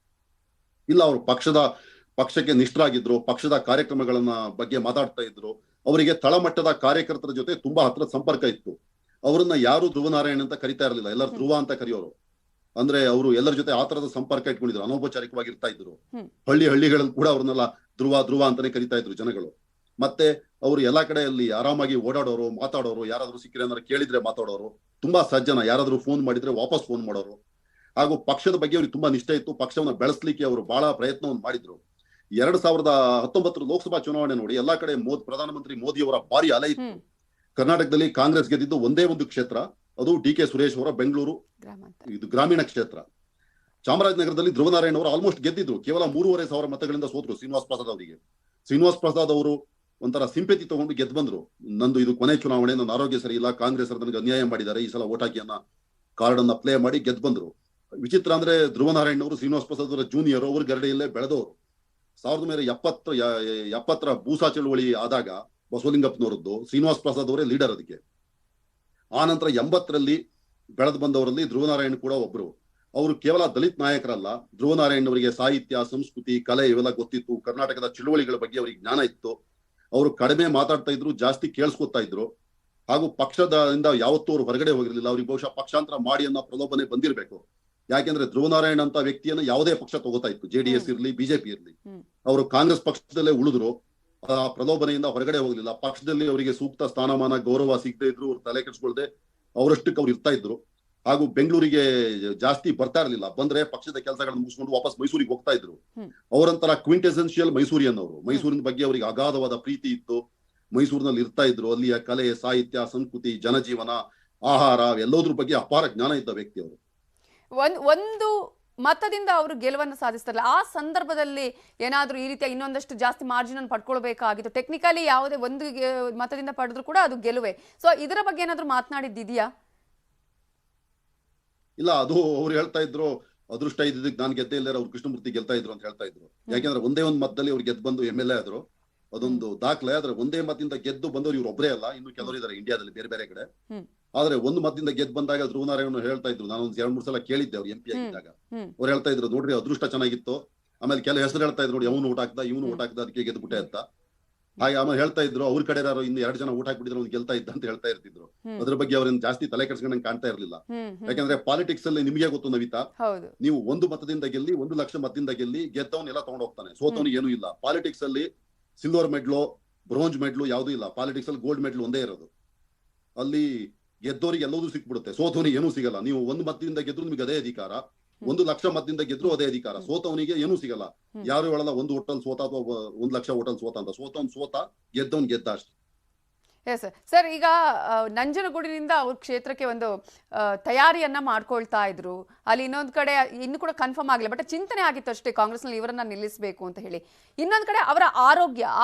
ಇಲ್ಲ, ಅವರು ಪಕ್ಷಕ್ಕೆ ನಿಷ್ಠರಾಗಿದ್ರು. ಪಕ್ಷದ ಕಾರ್ಯಕ್ರಮಗಳನ್ನ ಬಗ್ಗೆ ಮಾತಾಡ್ತಾ ಇದ್ರು. ಅವರಿಗೆ ತಳಮಟ್ಟದ ಕಾರ್ಯಕರ್ತರ ಜೊತೆ ತುಂಬಾ ಹತ್ರ ಸಂಪರ್ಕ ಇತ್ತು. ಅವರನ್ನ ಯಾರು ಧ್ರುವನಾರಾಯಣ್ ಅಂತ ಕರಿತಾ ಇರಲಿಲ್ಲ, ಎಲ್ಲರೂ ಧ್ರುವ ಅಂತ ಕರೆಯೋರು. ಅಂದ್ರೆ ಅವರು ಎಲ್ಲರ ಜೊತೆ ಆ ತರದ ಸಂಪರ್ಕ ಇಟ್ಕೊಂಡಿದ್ರು, ಅನೌಪಚಾರಿಕವಾಗಿರ್ತಾ ಇದ್ರು. ಹಳ್ಳಿಗಳಲ್ಲಿ ಕೂಡ ಅವ್ರನ್ನೆಲ್ಲ ಧ್ರುವ ಅಂತಾನೆ ಕರಿತಾ ಇದ್ರು ಜನಗಳು. ಮತ್ತೆ ಅವರು ಎಲ್ಲಾ ಕಡೆಯಲ್ಲಿ ಆರಾಮಾಗಿ ಓಡಾಡೋರು, ಮಾತಾಡೋರು, ಯಾರಾದ್ರೂ ಸಿಕ್ಕರೆ ಏನಾದ್ರು ಕೇಳಿದ್ರೆ ಮಾತಾಡೋರು, ತುಂಬಾ ಸಜ್ಜನ. ಯಾರಾದ್ರೂ ಫೋನ್ ಮಾಡಿದ್ರೆ ವಾಪಸ್ ಫೋನ್ ಮಾಡೋರು. ಹಾಗೂ ಪಕ್ಷದ ಬಗ್ಗೆ ಅವ್ರಿಗೆ ತುಂಬಾ ನಿಷ್ಠೆ ಇತ್ತು. ಪಕ್ಷವನ್ನ ಬೆಳೆಸಲಿಕ್ಕೆ ಅವರು ಬಹಳ ಪ್ರಯತ್ನವನ್ನು ಮಾಡಿದ್ರು. 2019 ಲೋಕಸಭಾ ಚುನಾವಣೆ ನೋಡಿ, ಎಲ್ಲಾ ಕಡೆ ಪ್ರಧಾನಮಂತ್ರಿ ಮೋದಿ ಅವರ ಭಾರಿ ಅಲೆ ಇತ್ತು. ಕರ್ನಾಟಕದಲ್ಲಿ ಕಾಂಗ್ರೆಸ್ ಗೆದ್ದಿದ್ದು ಒಂದೇ ಒಂದು ಕ್ಷೇತ್ರ, ಅದು ಡಿ.ಕೆ. ಸುರೇಶ್ ಅವರ ಬೆಂಗಳೂರು ಇದು ಗ್ರಾಮೀಣ ಕ್ಷೇತ್ರ. ಚಾಮರಾಜನಗರದಲ್ಲಿ ಧ್ರುವನಾರಾಯಣ್ ಅವರು ಆಲ್ಮೋಸ್ಟ್ ಗೆದ್ದಿದ್ರು, ಕೇವಲ 3,500 ಮತಗಳಿಂದ ಸೋತರು ಶ್ರೀನಿವಾಸ್ ಪ್ರಸಾದ್ ಅವರಿಗೆ. ಶ್ರೀನಿವಾಸ್ ಪ್ರಸಾದ್ ಅವರು ಒಂಥರ ಸಿಂಪೆತಿ ತಗೊಂಡು ಗೆದ್ದು ಬಂದ್ರು. ನಂದು ಇದು ಕೊನೆ ಚುನಾವಣೆ, ನನ್ನ ಆರೋಗ್ಯ ಸರಿ ಇಲ್ಲ, ಕಾಂಗ್ರೆಸ್ ನನಗೆ ಅನ್ಯಾಯ ಮಾಡಿದ್ದಾರೆ, ಈ ಸಲ ಓಟ್ ಹಾಕಿ ಅನ್ನೋ ಕಾರ್ಡ್ ಅನ್ನ ಪ್ಲೇ ಮಾಡಿ ಗೆದ್ದು ಬಂದ್ರು. ವಿಚಿತ್ರ ಅಂದ್ರೆ ಧ್ರುವನಾರಾಯಣ್ ಅವರು ಶ್ರೀನಿವಾಸ್ ಪ್ರಸಾದ್ ಅವರ ಜೂನಿಯರ್, ಅವರು ಗರಡಿಯಲ್ಲೇ ಬೆಳೆದವರು. 1970 ಭೂಸಾ ಚಳುವಳಿ ಆದಾಗ ಬಸವಲಿಂಗಪ್ಪನವರದ್ದು ಶ್ರೀನಿವಾಸ್ ಪ್ರಸಾದ್ ಅವರೇ ಲೀಡರ್ ಅದಕ್ಕೆ. ಆ ನಂತರ 80ರಲ್ಲಿ ಬೆಳೆದು ಬಂದವರಲ್ಲಿ ಧ್ರುವನಾರಾಯಣ್ ಕೂಡ ಒಬ್ರು. ಅವರು ಕೇವಲ ದಲಿತ ನಾಯಕರಲ್ಲ, ಧ್ರುವನಾರಾಯಣ್ ಅವರಿಗೆ ಸಾಹಿತ್ಯ, ಸಂಸ್ಕೃತಿ, ಕಲೆ ಇವೆಲ್ಲ ಗೊತ್ತಿತ್ತು. ಕರ್ನಾಟಕದ ಚಳುವಳಿಗಳ ಬಗ್ಗೆ ಅವರಿಗೆ ಜ್ಞಾನ ಇತ್ತು. ಅವರು ಕಡಿಮೆ ಮಾತಾಡ್ತಾ ಇದ್ರು, ಜಾಸ್ತಿ ಕೇಳಿಸ್ಕೊತಾ ಇದ್ರು. ಹಾಗೂ ಪಕ್ಷದಿಂದ ಯಾವತ್ತೂ ಅವರು ಹೊರಗಡೆ ಹೋಗಿರ್ಲಿಲ್ಲ. ಅವ್ರಿಗೆ ಬಹುಶಃ ಪಕ್ಷಾಂತರ ಮಾಡಿ ಅನ್ನೋ ಪ್ರಲೋಭನೆ ಬಂದಿರಬೇಕು. ಯಾಕೆಂದ್ರೆ ಧ್ರುವನಾರಾಯಣ್ ಅಂತ ವ್ಯಕ್ತಿಯನ್ನ ಯಾವುದೇ ಪಕ್ಷ ತಗೋತಾ ಇತ್ತು, JDS ಇರ್ಲಿ, ಬಿಜೆಪಿ ಇರ್ಲಿ. ಅವರು ಕಾಂಗ್ರೆಸ್ ಪಕ್ಷದಲ್ಲೇ ಉಳಿದ್ರು. ಆ ಪ್ರಲೋಭನೆಯಿಂದ ಹೊರಗಡೆ ಹೋಗ್ಲಿಲ್ಲ. ಪಕ್ಷದಲ್ಲಿ ಅವರಿಗೆ ಸೂಕ್ತ ಸ್ಥಾನಮಾನ, ಗೌರವ ಸಿಗದೆ ಇದ್ರು ಅವ್ರು ತಲೆ ಕೆಡಿಸ್ಕೊಳ್ದೆ ಅವರಷ್ಟಕ್ಕೆ ಅವ್ರು ಇರ್ತಾ ಇದ್ರು. ಹಾಗೂ ಬೆಂಗಳೂರಿಗೆ ಜಾಸ್ತಿ ಬರ್ತಾ ಇರಲಿಲ್ಲ. ಬಂದ್ರೆ ಪಕ್ಷದ ಕೆಲಸಗಳನ್ನ ಮುಗಿಸ್ಕೊಂಡು ವಾಪಸ್ ಮೈಸೂರಿಗೆ ಹೋಗ್ತಾ ಇದ್ರು. ಅವರಂತರ ಕ್ವಿಂಟೆಸೆನ್ಷಿಯಲ್ ಮೈಸೂರಿಯನ್ ಅವರು. ಮೈಸೂರಿನ ಬಗ್ಗೆ ಅವರಿಗೆ ಅಗಾಧವಾದ ಪ್ರೀತಿ ಇತ್ತು. ಮೈಸೂರಿನಲ್ಲಿ ಇರ್ತಾ ಇದ್ರು. ಅಲ್ಲಿಯ ಕಲೆ, ಸಾಹಿತ್ಯ, ಸಂಸ್ಕೃತಿ, ಜನಜೀವನ, ಆಹಾರ ಎಲ್ಲೋದ್ರ ಬಗ್ಗೆ ಅಪಾರ ಜ್ಞಾನ ಇದ್ದ ವ್ಯಕ್ತಿ ಅವರು.
ಒಂದು ಮತದಿಂದ ಅವರು ಗೆಲುವನ್ನು ಸಾಧಿಸ್ತಾರಲ್ಲ, ಆ ಸಂದರ್ಭದಲ್ಲಿ ಏನಾದ್ರೂ ಈ ರೀತಿಯ ಇನ್ನೊಂದಷ್ಟು ಜಾಸ್ತಿ ಮಾರ್ಜಿನ್ ಅನ್ನು ಪಡ್ಕೊಳ್ಬೇಕಾಗಿತ್ತು? ಟೆಕ್ನಿಕಲಿ ಯಾವುದೇ ಒಂದು ಮತದಿಂದ ಪಡೆದ್ರು ಕೂಡ ಅದು ಗೆಲುವೆ. ಸೊ ಇದರ ಬಗ್ಗೆ ಏನಾದ್ರೂ ಮಾತನಾಡಿದ್ದಿದೆಯಾ?
ಇಲ್ಲ, ಅದು ಅವ್ರು ಹೇಳ್ತಾ ಇದ್ರು, ಅದೃಷ್ಟ ಇದ್ದಿದ್ದಕ್ಕೆ ನಾನು ಗೆದ್ದೇ ಇಲ್ಲ, ಅವ್ರು ಕೃಷ್ಣಮೂರ್ತಿ ಗೆಲ್ತಾ ಇದ್ರು ಅಂತ ಹೇಳ್ತಾ ಇದ್ರು. ಯಾಕೆಂದ್ರೆ ಒಂದೇ ಒಂದು ಮತದಲ್ಲಿ ಅವ್ರು ಗೆದ್ದು ಬಂದು MLA ಆದ್ರು, ಅದೊಂದು ದಾಖಲೆ. ಆದ್ರೆ ಒಂದೇ ಮತದಿಂದ ಗೆದ್ದು ಬಂದವರು ಇವ್ರು ಒಬ್ಬರೇ ಅಲ್ಲ, ಇನ್ನು ಕೆಲವರು ಇದಾರೆ ಇಂಡಿಯಾದಲ್ಲಿ ಬೇರೆ ಬೇರೆ ಕಡೆ. ಆದ್ರೆ ಒಂದು ಮತದಿಂದ ಗೆದ್ದು ಬಂದಾಗ ಧ್ರುವನಾರಾಯಣ್ ಹೇಳ್ತಾ ಇದ್ರು, ನಾನು ಒಂದ್ 2-3 ಸಲ ಕೇಳಿದ್ದೆ ಅವ್ರು MP ಆಗಿದ್ದಾಗ. ಅವ್ರು ಹೇಳ್ತಾ ಇದ್ರು, ನೋಡ್ರಿ ಅದೃಷ್ಟ ಚೆನ್ನಾಗಿತ್ತು. ಆಮೇಲೆ ಕೆಲವು ಹೆಸರು ಹೇಳ್ತಾ ಇದ್ರು, ನೋಡಿ ಅವನು ಊಟ ಹಾಕ್ದ, ಇವನು ಊಟ ಹಾಕ್ದ, ಅದಕ್ಕೆ ಗೆದ್ದುಬಿಟ್ಟೆ ಅಂತ. ಹಾಗೆ ಆಮೇಲೆ ಹೇಳ್ತಾ ಇದ್ರು, ಅವ್ರ ಕಡೆ ಯಾರು ಇನ್ನು 2 ಜನ ಊಟ ಹಾಕ್ಬಿಟ್ಟಿದ್ರು, ಅವ್ನು ಗೆಲ್ತಾ ಇದ್ದ ಅಂತ ಹೇಳ್ತಾ ಇರ್ತಿದ್ರು. ಅದ್ರ ಬಗ್ಗೆ ಅವ್ರನ್ನ ಜಾಸ್ತಿ ತಲೆ ಕೆಡಿಸ್ಕೊಂಡಂಗೆ ಕಾಣ್ತಾ ಇರ್ಲಿಲ್ಲ. ಯಾಕಂದ್ರೆ ಪಾಲಿಟಿಕ್ಸ್ ಅಲ್ಲಿ ನಿಮಗೆ ಗೊತ್ತು ನವಿತಾ, ನೀವು 1 ಮತದಿಂದ ಗೆಲ್ಲಿ, 1 ಲಕ್ಷ ಮತದಿಂದ ಗೆಲ್ಲಿ, ಗೆದ್ದವನ್ನೆಲ್ಲ ತಗೊಂಡು ಹೋಗ್ತಾನೆ, ಸೋತವನಿಗೆ ಏನೂ ಇಲ್ಲ. ಪಾಲಿಟಿಕ್ಸ್ ಅಲ್ಲಿ ಸಿಲ್ವರ್ ಮೆಡ್ಲು, ಬ್ರೋಂಜ್ ಮೆಡ್ಲು ಯಾವ್ದು ಇಲ್ಲ. ಪಾಲಿಟಿಕ್ಸ್ ಅಲ್ಲಿ ಗೋಲ್ಡ್ ಮೆಡ್ಲ್ ಒಂದೇ ಇರೋದು. ಅಲ್ಲಿ ಗೆದ್ದವರಿಗೆ ಎಲ್ಲದೂ ಸಿಕ್ಬಿಡುತ್ತೆ, ಸೋತವನಿಗೆ ಏನೂ ಸಿಗಲ್ಲ. ನೀವು 1 ಮತದಿಂದ ಗೆದ್ರು ನಿಮ್ಗೆ ಅದೇ ಅಧಿಕಾರ, 1 ಲಕ್ಷ ಮತದಿಂದ ಗೆದ್ರು ಅದೇ ಅಧಿಕಾರ. ಸೋತವನಿಗೆ ಏನೂ ಸಿಗಲ್ಲ. ಯಾರು ಹೇಳಲ್ಲ 1 ಹೋಟೆಲ್ ಸೋತ ಅಥವಾ 1 ಲಕ್ಷ ಹೋಟೆಲ್ ಸೋತ ಅಂತ. ಸೋತವನ್ ಸೋತ, ಗೆದ್ದವನ್ ಗೆದ್ದ ಅಷ್ಟೇ.
ಎಸ್ ಸರ್, ಈಗ ನಂಜನಗೂಡಿನಿಂದ ಅವ್ರ ಕ್ಷೇತ್ರಕ್ಕೆ ಒಂದು ತಯಾರಿಯನ್ನ ಮಾಡ್ಕೊಳ್ತಾ ಇದ್ರು. ಅಲ್ಲಿ ಇನ್ನೊಂದು ಕಡೆ ಇನ್ನು ಕೂಡ ಕನ್ಫರ್ಮ್ ಆಗಿಲ್ಲ, ಬಟ್ ಚಿಂತನೆ ಆಗಿತ್ತು ಅಷ್ಟೇ ಕಾಂಗ್ರೆಸ್ನಲ್ಲಿ ಇವರನ್ನ ನಿಲ್ಲಿಸಬೇಕು ಅಂತ ಹೇಳಿ. ಇನ್ನೊಂದು ಕಡೆ ಅವರ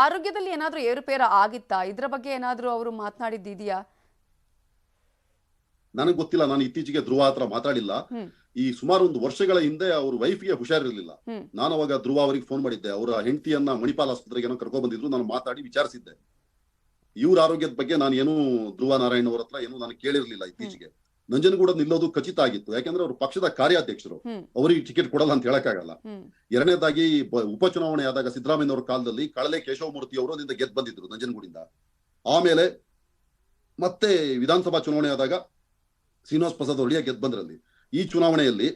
ಆರೋಗ್ಯದಲ್ಲಿ ಏನಾದ್ರೂ ಏರುಪೇರು ಆಗಿತ್ತಾ? ಇದ್ರ ಬಗ್ಗೆ ಏನಾದ್ರೂ ಅವರು ಮಾತನಾಡಿದ್ದಿದೆಯಾ?
ನನಗೆ ಗೊತ್ತಿಲ್ಲ, ನಾನು ಇತ್ತೀಚೆಗೆ ಧ್ರುವ ಹತ್ರ ಮಾತಾಡಿಲ್ಲ. ಈ ಸುಮಾರು 1 ವರ್ಷಗಳ ಹಿಂದೆ ಅವ್ರ ವೈಫ್ಗೆ ಹುಷಾರಿರ್ಲಿಲ್ಲ. ನಾನು ಅವಾಗ ಧ್ರುವ ಅವರಿಗೆ ಫೋನ್ ಮಾಡಿದ್ದೆ. ಅವರ ಹೆಂಡತಿಯನ್ನ ಮಣಿಪಾಲ್ ಆಸ್ಪತ್ರೆಗೆ ಏನೋ ಕರ್ಕೊಂಡ್ ಬಂದಿದ್ರು. ನಾನು ಮಾತಾಡಿ ವಿಚಾರಿಸಿದ್ದೆ. ಇವ್ರ ಆರೋಗ್ಯದ ಬಗ್ಗೆ ನಾನು ಏನೂ ಧ್ರುವನಾರಾಯಣ್ ಅವ್ರ ಹತ್ರ ಏನು ನಾನು ಕೇಳಿರ್ಲಿಲ್ಲ ಇತ್ತೀಚೆಗೆ. ನಂಜನಗೂಡ ನಿಲ್ಲೋದು ಖಚಿತ ಆಗಿತ್ತು. ಯಾಕಂದ್ರೆ ಅವರು ಪಕ್ಷದ ಕಾರ್ಯಾಧ್ಯಕ್ಷರು, ಅವರಿಗೆ ಟಿಕೆಟ್ ಕೊಡಲ್ಲ ಅಂತ ಹೇಳಕ್ಕಾಗಲ್ಲ. ಎರಡನೇದಾಗಿ ಉಪಚುನಾವಣೆ ಆದಾಗ ಸಿದ್ದರಾಮಯ್ಯ ಅವರ ಕಾಲದಲ್ಲಿ ಕಳಲೆ ಕೇಶವಮೂರ್ತಿ ಅವರು ಅಲ್ಲಿಂದ ಗೆದ್ದು ಬಂದಿದ್ರು ನಂಜನಗೂಡಿಂದ. ಆಮೇಲೆ ಮತ್ತೆ ವಿಧಾನಸಭಾ ಚುನಾವಣೆ ಆದಾಗ ಶ್ರೀನಿವಾಸ್ ಪ್ರಸಾದ್ ಒಳ್ಳೆಯ ಗೆದ್ದು ಬಂದ್ರಲ್ಲಿ. ಈ ಚುನಾವಣೆಯಲ್ಲಿ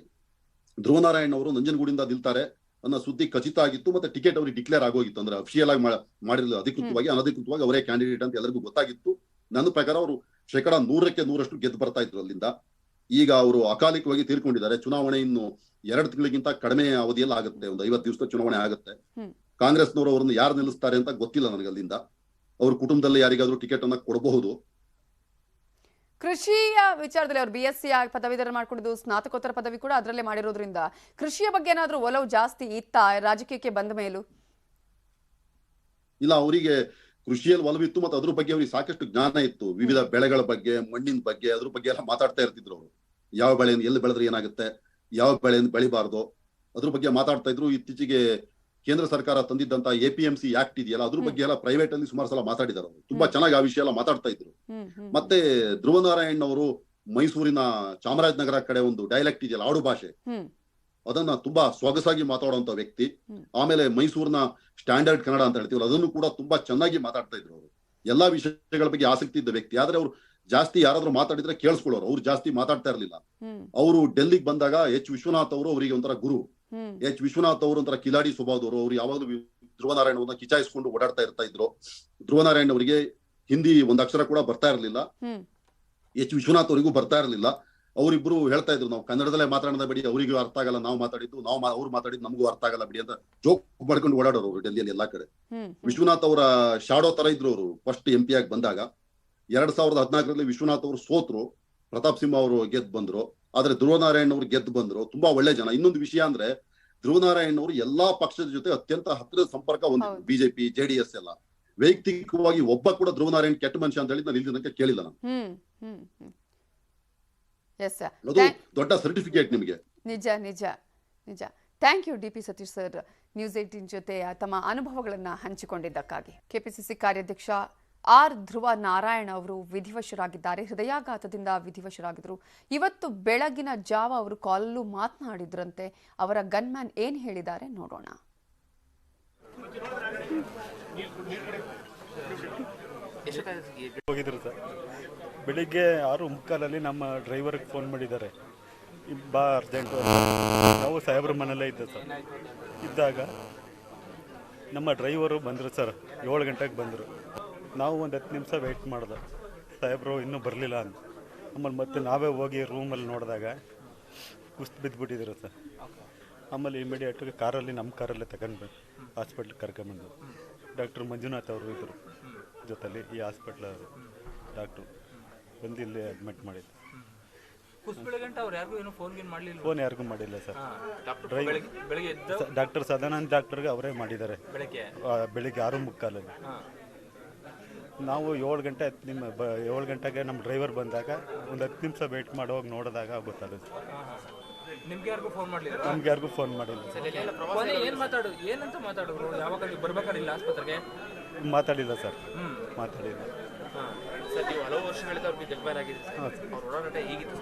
ಧ್ರುವನಾರಾಯಣ್ ಅವರು ನಂಜನಗೂಡಿಂದ ನಿಲ್ತಾರೆ ಅನ್ನೋ ಸುದ್ದಿ ಖಚಿತ ಆಗಿತ್ತು. ಮತ್ತೆ ಟಿಕೆಟ್ ಅವ್ರಿಗೆ ಡಿಕ್ಲೇರ್ ಆಗೋಗಿತ್ತು. ಅಂದ್ರೆ ಅಫಿಷಿಯಲ್ ಆಗಿ ಮಾಡಿರಲಿಲ್ಲ, ಅಧಿಕೃತವಾಗಿ ಅನಧಿಕೃತವಾಗಿ ಅವರೇ ಕ್ಯಾಂಡಿಡೇಟ್ ಅಂತ ಎಲ್ಲರಿಗೂ ಗೊತ್ತಾಗಿತ್ತು. ನನ್ನ ಪ್ರಕಾರ ಅವರು 100% ಗೆದ್ದು ಬರ್ತಾ ಇದ್ರು ಅಲ್ಲಿಂದ. ಈಗ ಅವರು ಅಕಾಲಿಕವಾಗಿ ತೀರ್ಕೊಂಡಿದ್ದಾರೆ. ಚುನಾವಣೆ ಇನ್ನು 2 ತಿಂಗಳಿಗಿಂತ ಕಡಿಮೆ ಅವಧಿಯಲ್ಲಿ ಆಗುತ್ತೆ. ಒಂದು 50 ದಿವಸದ ಚುನಾವಣೆ ಆಗುತ್ತೆ. ಕಾಂಗ್ರೆಸ್ನವರು ಅವರನ್ನು ಯಾರು ನಿಲ್ಲಿಸ್ತಾರೆ ಅಂತ ಗೊತ್ತಿಲ್ಲ ನನಗೆ. ಅಲ್ಲಿಂದ ಅವ್ರ ಕುಟುಂಬದಲ್ಲಿ ಯಾರಿಗಾದ್ರೂ ಟಿಕೆಟ್ ಅನ್ನ ಕೊಡಬಹುದು.
ಕೃಷಿಯ ವಿಚಾರದಲ್ಲಿ ಅವರು BSc ಪದವೀಧರ ಮಾಡ್ಕೊಂಡಿದ್ದು, ಸ್ನಾತಕೋತ್ತರ ಪದವಿ ಕೂಡ ಅದರಲ್ಲೇ ಮಾಡಿರೋದ್ರಿಂದ ಕೃಷಿಯ ಬಗ್ಗೆ ಏನಾದ್ರೂ ಒಲವು ಜಾಸ್ತಿ ಇತ್ತಾ ರಾಜಕೀಯಕ್ಕೆ ಬಂದ ಮೇಲೂ?
ಇಲ್ಲ, ಅವರಿಗೆ ಕೃಷಿಯಲ್ಲಿ ಒಲವಿತ್ತು. ಮತ್ತೆ ಅದ್ರ ಬಗ್ಗೆ ಅವ್ರಿಗೆ ಸಾಕಷ್ಟು ಜ್ಞಾನ ಇತ್ತು. ವಿವಿಧ ಬೆಳೆಗಳ ಬಗ್ಗೆ, ಮಣ್ಣಿನ ಬಗ್ಗೆ, ಅದ್ರ ಬಗ್ಗೆ ಎಲ್ಲ ಮಾತಾಡ್ತಾ ಇರ್ತಿದ್ರು ಅವರು. ಯಾವ ಬೆಳೆಯನ್ನು ಎಲ್ಲಿ ಬೆಳೆದ್ರೆ ಏನಾಗುತ್ತೆ, ಯಾವ ಬೆಳೆಯನ್ನು ಬೆಳಿಬಾರ್ದು, ಅದ್ರ ಬಗ್ಗೆ ಮಾತಾಡ್ತಾ ಇದ್ರು. ಇತ್ತೀಚೆಗೆ ಕೇಂದ್ರ ಸರ್ಕಾರ ತಂದಿದ್ದಂತ APMC ಆಕ್ಟ್ ಇದೆಯಲ್ಲ, ಅದ್ರ ಬಗ್ಗೆ ಎಲ್ಲ ಪ್ರೈವೇಟ್ ಅಲ್ಲಿ ಸುಮಾರು ಸಲ ಮಾತಾಡಿದಾರೆ ಅವರು. ತುಂಬಾ ಚೆನ್ನಾಗಿ ಆ ವಿಷಯ ಎಲ್ಲ ಮಾತಾಡ್ತಾ ಇದ್ರು. ಮತ್ತೆ ಧ್ರುವನಾರಾಯಣ್ ಅವರು ಮೈಸೂರಿನ ಚಾಮರಾಜನಗರ ಕಡೆ ಒಂದು ಡೈಲೆಕ್ಟ್ ಇದೆಯಲ್ಲ, ಆಡು ಭಾಷೆ, ಅದನ್ನ ತುಂಬಾ ಸೊಗಸಾಗಿ ಮಾತಾಡುವಂತ ವ್ಯಕ್ತಿ. ಆಮೇಲೆ ಮೈಸೂರಿನ ಸ್ಟ್ಯಾಂಡರ್ಡ್ ಕನ್ನಡ ಅಂತ ಹೇಳ್ತೀವಲ್ಲ, ಅದನ್ನು ಕೂಡ ತುಂಬಾ ಚೆನ್ನಾಗಿ ಮಾತಾಡ್ತಾ ಇದ್ರು ಅವರು. ಎಲ್ಲಾ ವಿಷಯಗಳ ಬಗ್ಗೆ ಆಸಕ್ತಿ ಇದ್ದ ವ್ಯಕ್ತಿ. ಆದ್ರೆ ಅವ್ರು ಜಾಸ್ತಿ ಯಾರಾದ್ರೂ ಮಾತಾಡಿದ್ರೆ ಕೇಳಿಸ್ಕೊಳ್ಳೋರು. ಅವ್ರು ಜಾಸ್ತಿ ಮಾತಾಡ್ತಾ ಇರ್ಲಿಲ್ಲ. ಅವರು ಡೆಲ್ಲಿಗೆ ಬಂದಾಗ H. ವಿಶ್ವನಾಥ್ ಅವರು ಅವರಿಗೆ ಒಂಥರ ಗುರು. H. ವಿಶ್ವನಾಥ್ ಅವರು ಒಂಥರ ಕಿಲಾಡಿ ಸ್ವಭಾವದವರು. ಅವ್ರು ಯಾವಾಗಲೂ ಧ್ರುವನಾರಾಯಣ್ ಅವ್ರನ್ನ ಕಿಚಾಯಿಸ್ಕೊಂಡು ಓಡಾಡ್ತಾ ಇರ್ತಾ ಇದ್ರು. ಧ್ರುವನಾರಾಯಣ್ ಅವರಿಗೆ ಹಿಂದಿ ಒಂದು ಅಕ್ಷರ ಕೂಡ ಬರ್ತಾ ಇರ್ಲಿಲ್ಲ. H. ವಿಶ್ವನಾಥ್ ಅವರಿಗೂ ಬರ್ತಾ ಇರ್ಲಿಲ್ಲ. ಅವರಿಬ್ರು ಹೇಳ್ತಾ ಇದ್ರು, ನಾವು ಕನ್ನಡದಲ್ಲೇ ಮಾತಾಡೋದ ಬಿಡಿ, ಅವರಿಗೂ ಅರ್ಥ ಆಗಲ್ಲ, ನಾವು ಮಾತಾಡಿದ್ದು, ಅವ್ರು ಮಾತಾಡಿದ್ದು ನಮಗೂ ಅರ್ಥ ಆಗಲ್ಲ ಬಿಡಿ ಅಂತ ಜೋಕ್ ಮಾಡ್ಕೊಂಡು ಓಡಾಡೋರು ಅವರು ಡೆಲ್ಲಿಯಲ್ಲಿ ಎಲ್ಲಾ ಕಡೆ. ವಿಶ್ವನಾಥ್ ಅವರ ಶಾಡೋ ತರ ಇದ್ರು ಅವರು. ಫಸ್ಟ್ MP ಆಗಿ ಬಂದಾಗ 2014ರಲ್ಲಿ ವಿಶ್ವನಾಥ್ ಅವರು ಸೋತ್ರು. ಪ್ರತಾಪ್ ಸಿಂಹ ಅವರು ಗೆದ್ದು ಬಂದ್ರು. ಆದ್ರೆ ಧ್ರುವನಾರಾಯಣ್ ಅವರು ಗೆದ್ದು ಬಂದ್ರು, ತುಂಬಾ ಒಳ್ಳೆ ಜನ. ಇನ್ನೊಂದು ವಿಷಯ ಅಂದ್ರೆ ಧ್ರುವನಾರಾಯಣ್ ಅವರು ಎಲ್ಲಾ ಪಕ್ಷದ ಜೊತೆ ಅತ್ಯಂತ ಹತ್ತಿರದ ಸಂಪರ್ಕ ಹೊಂದಿದ್ರು, ಬಿಜೆಪಿ JDS ಎಲ್ಲ. ವೈಯಕ್ತಿಕವಾಗಿ ಒಬ್ಬ ಕೂಡ ಧ್ರುವನಾರಾಯಣ್ ಕೆಟ್ಟ ಮನುಷ್ಯ ಅಂತ ಹೇಳಿ ನಾನು ಇಲ್ಲಿ ತನಕ ಕೇಳಿಲ್ಲ ನಾನು. ಅದು ದೊಡ್ಡ ಸರ್ಟಿಫಿಕೇಟ್ ನಿಮಗೆ.
ನಿಜ ನಿಜ ನಿಜ. Thank you DP Satish sir, news 18 ಜೊತೆ ತಮ್ಮ ಅನುಭವಗಳನ್ನ ಹಂಚಿಕೊಂಡಿದ್ದಕ್ಕಾಗಿ. ಕೆಪಿಸಿಸಿ ಕಾರ್ಯಾಧ್ಯಕ್ಷ ಧ್ರುವ ನಾರಾಯಣ್ ಅವರು ವಿಧಿವಶರಾಗಿದ್ದಾರೆ. ಹೃದಯಾಘಾತದಿಂದ ವಿಧಿವಶರಾಗಿದ್ರು. ಇವತ್ತು ಬೆಳಗಿನ ಜಾವ ಅವರು ಕಾಲಲ್ಲೂ ಮಾತನಾಡಿದ್ರಂತೆ. ಅವರ ಗನ್ಮ್ಯಾನ್ ಏನ್ ಹೇಳಿದ್ದಾರೆ ನೋಡೋಣ.
ಹೋಗಿದ್ರು ಸರ್, ಬೆಳಿಗ್ಗೆ 6:45 ನಮ್ಮ ಡ್ರೈವರ್ಗೆ ಫೋನ್ ಮಾಡಿದ್ದಾರೆ, ಬಾ ಅರ್ಜೆಂಟು. ನಾವು ಸಾಹೇಬ್ರ ಮನೆಯಲ್ಲೇ ಇದ್ದೆ ಸರ್. ಇದ್ದಾಗ ನಮ್ಮ ಡ್ರೈವರು ಬಂದರು ಸರ್, 7 ಗಂಟೆಗೆ ಬಂದರು. ನಾವು ಒಂದು 10 ನಿಮಿಷ ವೆಯ್ಟ್ ಮಾಡಿದೆ, ಸಾಹೇಬರು ಇನ್ನೂ ಬರಲಿಲ್ಲ ಅಂತ. ಆಮೇಲೆ ಮತ್ತೆ ನಾವೇ ಹೋಗಿ ರೂಮಲ್ಲಿ ನೋಡಿದಾಗ ಕುಸ್ತು ಬಿದ್ದುಬಿಟ್ಟಿದ್ರು ಸರ್. ಆಮೇಲೆ ಇಮಿಡಿಯೇಟಾಗಿ ಕಾರಲ್ಲಿ, ನಮ್ಮ ಕಾರಲ್ಲೇ ತಗೊಂಡು ಹಾಸ್ಪಿಟ್ಲಿಗೆ ಕರ್ಕೊಂಬಂದು. ಡಾಕ್ಟ್ರ್ ಮಂಜುನಾಥ್ ಅವರು ಇದ್ದರು ಜೊತೆಲಿ, ಈ ಹಾಸ್ಪಿಟ್ಲ್ ಡಾಕ್ಟ್ರು ಬಂದು ಇಲ್ಲಿ ಅಡ್ಮಿಟ್ ಮಾಡಿದ್ದು. ಫೋನ್ ಯಾರಿಗೂ ಮಾಡಿಲ್ಲ ಸರ್. ಡಾಕ್ಟರ್ ಸದಾನಂದ್ ಡಾಕ್ಟರ್ಗೆ ಅವರೇ ಮಾಡಿದ್ದಾರೆ ಬೆಳಿಗ್ಗೆ 6:45. ನಾವು 7 ಗಂಟೆಗೆ ನಮ್ಮ ಡ್ರೈವರ್ ಬಂದಾಗ ಒಂದು 10 ನಿಮಿಷ ವೆಯ್ಟ್ ಮಾಡೋಗಿ ನೋಡಿದಾಗ ಗೊತ್ತಾಗುತ್ತೆ.
ನಿಮ್ಗೆ ಯಾರಿಗೂ ಫೋನ್ ಮಾಡಲಿಲ್ಲ?
ನಮ್ಗೆ ಯಾರಿಗೂ ಫೋನ್ ಮಾಡಿಲ್ಲ. ಮಾತಾಡಿಲ್ಲ ಸರ್, ಮಾತಾಡಿಲ್ಲ
ಸರ್. ನೀವು ಹಲವು ವರ್ಷಗಳಿಂದ ಅವ್ರಿಗೆ ಜಗ್ಬಾರ್ ಆಗಿದೆ, ಅವ್ರ ಓಡಾಟ ಹೇಗಿತ್ತು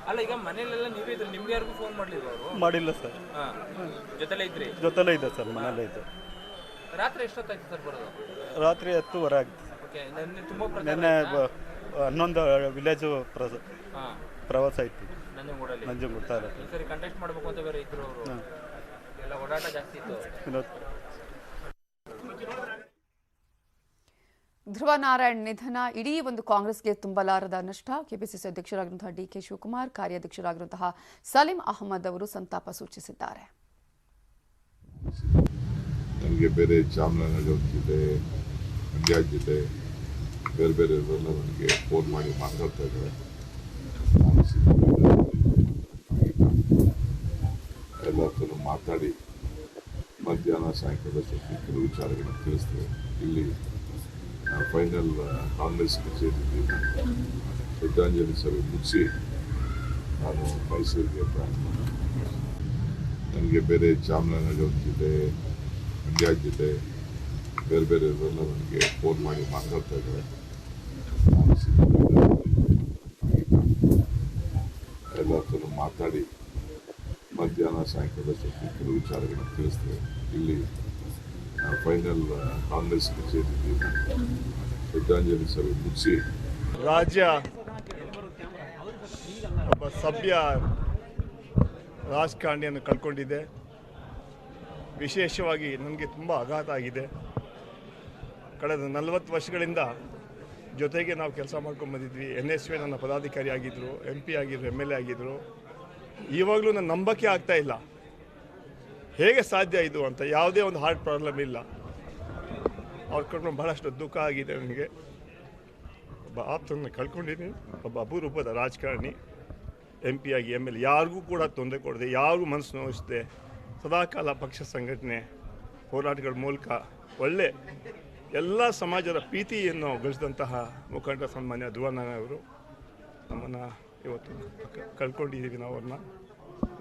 ಅಲ್ಲ? ಈಗ ಮನೇಲೆಲ್ಲ ನೀವೇ ಇದ್ರಿ, ನಿಮ್ಗೆ ಯಾರಿಗೂ ಫೋನ್ ಮಾಡಲಿಲ್ಲ ಅವರು?
ಮಾಡಿಲ್ಲ ಸರ್.
ಜೊತೆಲೇ ಇದ್ರಿ?
ಜೊತೆಲೇ ಇದೆ ಸರ್, ಮನೆಯಲ್ಲೇ ಇದೆ.
ರಾತ್ರಿ ಎಷ್ಟೊತ್ತಾಯ್ತು ಸರ್ ಬರೋದು?
ರಾತ್ರಿ 10:30 ಆಗಿತ್ತು. ನಿನ್ನೆ 11 ವಿಲೇಜು ಪ್ರವಾಸ ಆಯ್ತು ನಂಜನಗೂಡು ತಾಲೂಕು.
ಸರಿ, ಕಾಂಟ್ಯಾಕ್ಟ್ ಮಾಡಬೇಕು ಅಂತ ಬೇರೆ ಇದ್ರು ಅವರು, ಎಲ್ಲ ಓಡಾಟ ಜಾಸ್ತಿ ಇತ್ತು.
ಧ್ರುವ ನಾರಾಯಣ್ ನಿಧನ ಇಡೀ ಒಂದು ಕಾಂಗ್ರೆಸ್ಗೆ ತುಂಬಲಾರದ ನಷ್ಟ. ಕೆಪಿಸಿಸಿ ಅಧ್ಯಕ್ಷರಾಗಿರುವಂತಹ DK ಶಿವಕುಮಾರ್, ಕಾರ್ಯಾಧ್ಯಕ್ಷರಾಗಿರುವಂತಹ ಸಲೀಂ ಅಹಮದ್ ಅವರು ಸಂತಾಪ ಸೂಚಿಸಿದ್ದಾರೆ.
ನನಗೆ ಬೇರೆ ಚಾಮರಾಜನಗರ ಜಿಲ್ಲೆ, ಮಂಡ್ಯ ಜಿಲ್ಲೆ, ಬೇರೆ ಬೇರೆ ನನಗೆ ಫೋನ್ ಮಾಡಿ ಮಾತಾಡ್ತಾ ಇದ್ದಾರೆ. ಎಲ್ಲರೂ ಮಾತಾಡಿ ಮಧ್ಯಾಹ್ನ ಸಾಯಂಕಾಲ ಕೆಲವು ವಿಚಾರಗಳನ್ನು ತಿಳಿಸ್ತೇವೆ. ಇಲ್ಲಿ ಫೈನಲ್ ಕಾಂಗ್ರೆಸ್ ಕಚೇರಿಯಲ್ಲಿ ಶ್ರದ್ಧಾಂಜಲಿ ಸಭೆ ಮುಗಿಸಿ ನಾನು ಮೈಸೂರಿಗೆ ಪ್ರಯಾಣ ಮಾಡಿದೆ. ನನಗೆ ಬೇರೆ ಚಾಮರಾಜನಗರ ಜಿಲ್ಲೆ, ಮಂಡ್ಯ ಜಿಲ್ಲೆ, ಬೇರೆ ಬೇರೆ ನನಗೆ ಫೋನ್ ಮಾಡಿ ಮಾತಾಡ್ತಾ ಇದ್ದಾರೆ. ಎಲ್ಲರೂ ಮಾತಾಡಿ ಮಧ್ಯಾಹ್ನ ಸಾಯಂಕಾಲ ಕೆಲವು ವಿಚಾರಗಳನ್ನು ತಿಳಿಸ್ತೇವೆ. ಇಲ್ಲಿ ಫೈನಲ್ ಕಾಂಗ್ರೆಸ್ ಕಚೇರಿಯಲ್ಲಿ ಶ್ರದ್ಧಾಂಜಲಿ ಸಭೆ ಮುಗಿಸಿ
ರಾಜ್ಯ ಒಬ್ಬ ಸಭ್ಯ ರಾಜಕಾರಣಿಯನ್ನು ಕಳ್ಕೊಂಡಿದೆ. ವಿಶೇಷವಾಗಿ ನನಗೆ ತುಂಬ ಆಘಾತ ಆಗಿದೆ. ಕಳೆದ 40 ವರ್ಷಗಳಿಂದ ಜೊತೆಗೆ ನಾವು ಕೆಲಸ ಮಾಡ್ಕೊಂಡು ಬಂದಿದ್ವಿ. NSV ನನ್ನ ಪದಾಧಿಕಾರಿ ಆಗಿದ್ದರು, MP ಆಗಿದ್ದರು, MLA ಆಗಿದ್ದರು. ಇವಾಗಲೂ ನನ್ನ ನಂಬಕ್ಕೆ ಆಗ್ತಾ ಇಲ್ಲ, ಹೇಗೆ ಸಾಧ್ಯ ಇದು ಅಂತ. ಯಾವುದೇ ಒಂದು ಹಾರ್ಟ್ ಪ್ರಾಬ್ಲಮ್ ಇಲ್ಲ. ಅವ್ರ ಕಡೆ ಬಹಳಷ್ಟು ದುಃಖ ಆಗಿದೆ ನನಗೆ. ಒಬ್ಬ ಆಪ್ತನ್ನು ಕಳ್ಕೊಂಡಿದ್ದೀನಿ, ಒಬ್ಬ ಅಪರೂಪದ ರಾಜಕಾರಣಿ, MP ಆಗಿ MLA, ಯಾರಿಗೂ ಕೂಡ ತೊಂದರೆ ಕೊಡದೆ, ಯಾರಿಗೂ ಮನಸ್ಸು ನೋಯಿಸದೆ, ಸದಾಕಾಲ ಪಕ್ಷ ಸಂಘಟನೆ ಹೋರಾಟಗಳ ಮೂಲಕ ಒಳ್ಳೆ ಎಲ್ಲ ಸಮಾಜದ ಪ್ರೀತಿಯನ್ನು ಗಳಿಸಿದಂತಹ ಮುಖಂಡ ಸನ್ಮಾನ್ಯ ಧ್ರುವನಾರಾಯಣ್ ಅವರು ನಮ್ಮನ್ನು ಇವತ್ತು ಕಳ್ಕೊಂಡಿದ್ದೀವಿ. ನಾವು ಅವ್ರನ್ನ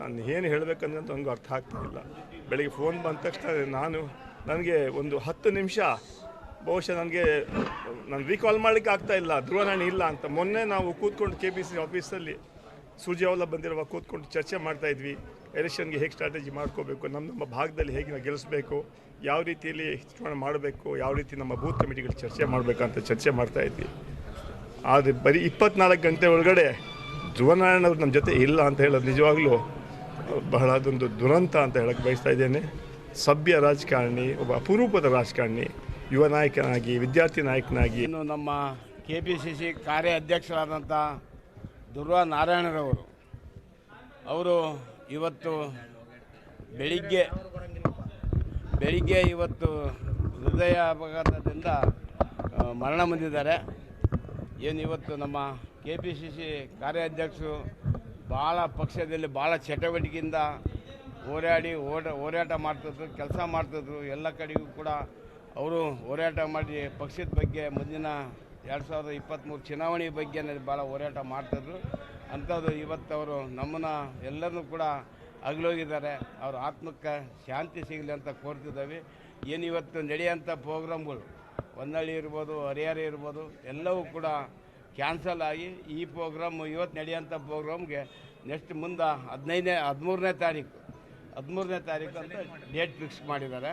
ನಾನು ಏನು ಹೇಳಬೇಕಂದ್ರೆ ನನಗೂ ಅರ್ಥ ಆಗ್ತಾ ಇಲ್ಲ. ಬೆಳಗ್ಗೆ ಫೋನ್ ಬಂದ ತಕ್ಷಣ ನನಗೆ ಒಂದು 10 ನಿಮಿಷ ಬಹುಶಃ ನಾನು ರೀಕಾಲ್ ಮಾಡಲಿಕ್ಕೆ ಆಗ್ತಾಯಿಲ್ಲ, ಧ್ರುವನಾರಾಯಣ್ ಇಲ್ಲ ಅಂತ. ಮೊನ್ನೆ ನಾವು ಕೂತ್ಕೊಂಡು KPCC ಆಫೀಸಲ್ಲಿ ಸುರ್ಜೇವಾಲಾ ಬಂದಿರುವ ಕೂತ್ಕೊಂಡು ಚರ್ಚೆ ಮಾಡ್ತಾಯಿದ್ವಿ. ಎಲೆಕ್ಷನ್ಗೆ ಹೇಗೆ ಸ್ಟ್ರಾಟಜಿ ಮಾಡ್ಕೋಬೇಕು, ನಮ್ಮ ಭಾಗದಲ್ಲಿ ಹೇಗೆ ನಾವು ಗೆಲ್ಲಿಸಬೇಕು, ಯಾವ ರೀತಿಯಲ್ಲಿ ಚುನಾವಣೆ ಮಾಡಬೇಕು, ಯಾವ ರೀತಿ ನಮ್ಮ ಬೂತ್ ಕಮಿಟಿಗಳು ಚರ್ಚೆ ಮಾಡಬೇಕಂತ ಚರ್ಚೆ ಮಾಡ್ತಾಯಿದ್ವಿ. ಆದರೆ ಬರೀ 24 ಗಂಟೆ ಒಳಗಡೆ ಧ್ರುವನಾರಾಯಣ್ ಅವರು ನಮ್ಮ ಜೊತೆ ಇಲ್ಲ ಅಂತ ಹೇಳೋದು ನಿಜವಾಗ್ಲೂ ಬಹಳ ಅದೊಂದು ದುರಂತ ಅಂತ ಹೇಳಕ್ಕೆ ಬಯಸ್ತಾ ಇದ್ದೇನೆ. ಸಭ್ಯ ರಾಜಕಾರಣಿ, ಒಬ್ಬ ಅಪರೂಪದ ರಾಜಕಾರಣಿ, ಯುವ ನಾಯಕನಾಗಿ, ವಿದ್ಯಾರ್ಥಿ ನಾಯಕನಾಗಿ.
ಇನ್ನು ನಮ್ಮ KPCC ಕಾರ್ಯಾಧ್ಯಕ್ಷರಾದಂಥ ಧ್ರುವ ನಾರಾಯಣರವರು ಅವರು ಇವತ್ತು ಬೆಳಿಗ್ಗೆ ಇವತ್ತು ಹೃದಯಾಘಾತದಿಂದ ಮರಣ ಹೊಂದಿದ್ದಾರೆ. ಏನು ಇವತ್ತು ನಮ್ಮ KPCC ಕಾರ್ಯಾಧ್ಯಕ್ಷರು ಭಾಳ ಪಕ್ಷದಲ್ಲಿ ಭಾಳ ಚಟುವಟಿಕೆಯಿಂದ ಹೋರಾಟ ಮಾಡ್ತಿದ್ರು, ಕೆಲಸ ಮಾಡ್ತಿದ್ರು. ಎಲ್ಲ ಕಡೆಗೂ ಕೂಡ ಅವರು ಹೋರಾಟ ಮಾಡಿ ಪಕ್ಷದ ಬಗ್ಗೆ ಮುಂದಿನ 2023 ಚುನಾವಣೆ ಬಗ್ಗೆ ಭಾಳ ಹೋರಾಟ ಮಾಡ್ತಿದ್ರು. ಅಂಥದ್ದು ಇವತ್ತು ಅವರು ನಮ್ಮನ್ನು ಎಲ್ಲರನ್ನೂ ಕೂಡ ಅಗಲೋಗಿದ್ದಾರೆ. ಅವ್ರ ಆತ್ಮಕ್ಕೆ ಶಾಂತಿ ಸಿಗಲಿ ಅಂತ ಕೋರ್ತಿದ್ದಾವೆ. ಏನು ಇವತ್ತು ನಡೆಯೋಂಥ ಪ್ರೋಗ್ರಾಮ್ಗಳು ಹೊನ್ನಳ್ಳಿ ಇರ್ಬೋದು, ಹರಿಹರ ಇರ್ಬೋದು, ಎಲ್ಲವೂ ಕೂಡ ಕ್ಯಾನ್ಸಲ್ ಆಗಿ ಈ ಪ್ರೋಗ್ರಾಮ್ ಇವತ್ತು ನಡೆಯೋಂಥ ಪ್ರೋಗ್ರಾಮ್ಗೆ ನೆಕ್ಸ್ಟ್ ಮುಂದೆ 13ನೇ ತಾರೀಕು ಅಂತ ಡೇಟ್ ಫಿಕ್ಸ್ ಮಾಡಿದ್ದಾರೆ.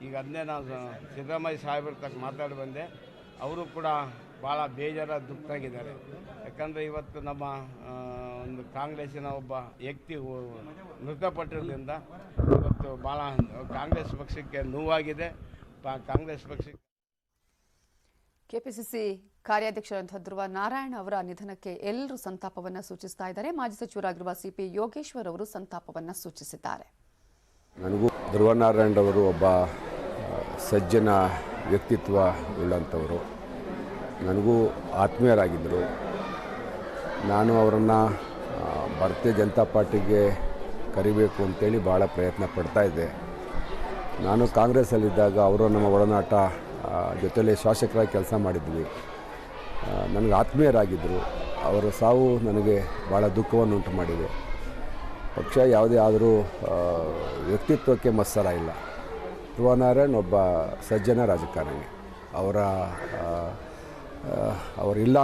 ಈಗ ಅದನ್ನೇ ನಾನು ಸಿದ್ದರಾಮಯ್ಯ ಸಾಹೇಬ್ರ ತಕ್ಕ ಮಾತಾಡಿ ಬಂದೆ. ಅವರು ಕೂಡ ಭಾಳ ಬೇಜಾರ ದುಃಖಾಗಿದ್ದಾರೆ. ಯಾಕಂದರೆ ಇವತ್ತು ನಮ್ಮ ಒಂದು ಕಾಂಗ್ರೆಸ್ಸಿನ ಒಬ್ಬ ವ್ಯಕ್ತಿ ಮೃತಪಟ್ಟಿರೋದ್ರಿಂದ ಇವತ್ತು ಭಾಳ ಕಾಂಗ್ರೆಸ್ ಪಕ್ಷಕ್ಕೆ ನೋವಾಗಿದೆ. ಕಾಂಗ್ರೆಸ್ ಪಕ್ಷಕ್ಕೆ
KPCC ಕಾರ್ಯಾಧ್ಯಕ್ಷರಾದಂತಹ ಧ್ರುವ ನಾರಾಯಣ್ ಅವರ ನಿಧನಕ್ಕೆ ಎಲ್ಲರೂ ಸಂತಾಪವನ್ನು ಸೂಚಿಸ್ತಾ ಇದ್ದಾರೆ. ಮಾಜಿ ಸಚಿವರಾಗಿರುವ CP ಯೋಗೇಶ್ವರ್ ಅವರು ಸಂತಾಪವನ್ನು ಸೂಚಿಸಿದ್ದಾರೆ.
ನನಗೂ ಧ್ರುವ ನಾರಾಯಣ್ ಅವರು ಒಬ್ಬ ಸಜ್ಜನ ವ್ಯಕ್ತಿತ್ವ ಉಳ್ಳಂಥವರು. ನನಗೂ ಆತ್ಮೀಯರಾಗಿದ್ದರು. ನಾನು ಅವರನ್ನು ಭಾರತೀಯ ಜನತಾ ಪಾರ್ಟಿಗೆ ಕರಿಬೇಕು ಅಂತೇಳಿ ಭಾಳ ಪ್ರಯತ್ನ ಪಡ್ತಾಯಿದ್ದೆ. ನಾನು ಕಾಂಗ್ರೆಸ್ಸಲ್ಲಿದ್ದಾಗ ಅವರು ನಮ್ಮ ಒಡನಾಟ ಜೊತೆಯಲ್ಲಿ ಶಾಸಕರಾಗಿ ಕೆಲಸ ಮಾಡಿದ್ವಿ. ನನಗೆ ಆತ್ಮೀಯರಾಗಿದ್ದರು. ಅವರ ಸಾವು ನನಗೆ ಭಾಳ ದುಃಖವನ್ನು ಉಂಟು ಮಾಡಿದೆ. ಪಕ್ಷ ಯಾವುದೇ ಆದರೂ ವ್ಯಕ್ತಿತ್ವಕ್ಕೆ ಮತ್ಸರ ಇಲ್ಲ. ಧ್ರುವ ನಾರಾಯಣ್ ಒಬ್ಬ ಸಜ್ಜನ ರಾಜಕಾರಣಿ. ಅವರಿಲ್ಲ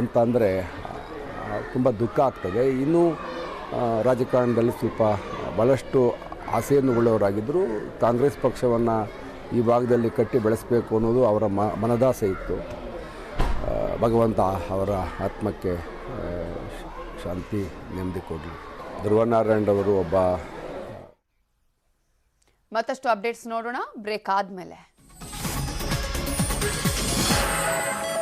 ಅಂತಂದರೆ ತುಂಬ ದುಃಖ ಆಗ್ತದೆ. ಇನ್ನೂ ರಾಜಕಾರಣದಲ್ಲಿ ಸ್ವಲ್ಪ ಭಾಳಷ್ಟು ಆಸೆಯನ್ನು ಉಳ್ಳವರಾಗಿದ್ದರು. ಕಾಂಗ್ರೆಸ್ ಪಕ್ಷವನ್ನು ಈ ಭಾಗದಲ್ಲಿ ಕಟ್ಟಿ ಬೆಳೆಸಬೇಕು ಅನ್ನೋದು ಅವರ ಮನದಾಸೆ ಇತ್ತು. ಭಗವಂತ ಅವರ ಆತ್ಮಕ್ಕೆ ಶಾಂತಿ ನೆಮ್ಮದಿ ಕೊಡಲಿ. ಧ್ರುವ ನಾರಾಯಣ್ ಅವರು ಒಬ್ಬ.
ಮತ್ತಷ್ಟು ಅಪ್ಡೇಟ್ಸ್ ನೋಡೋಣ ಬ್ರೇಕ್ ಆದಮೇಲೆ.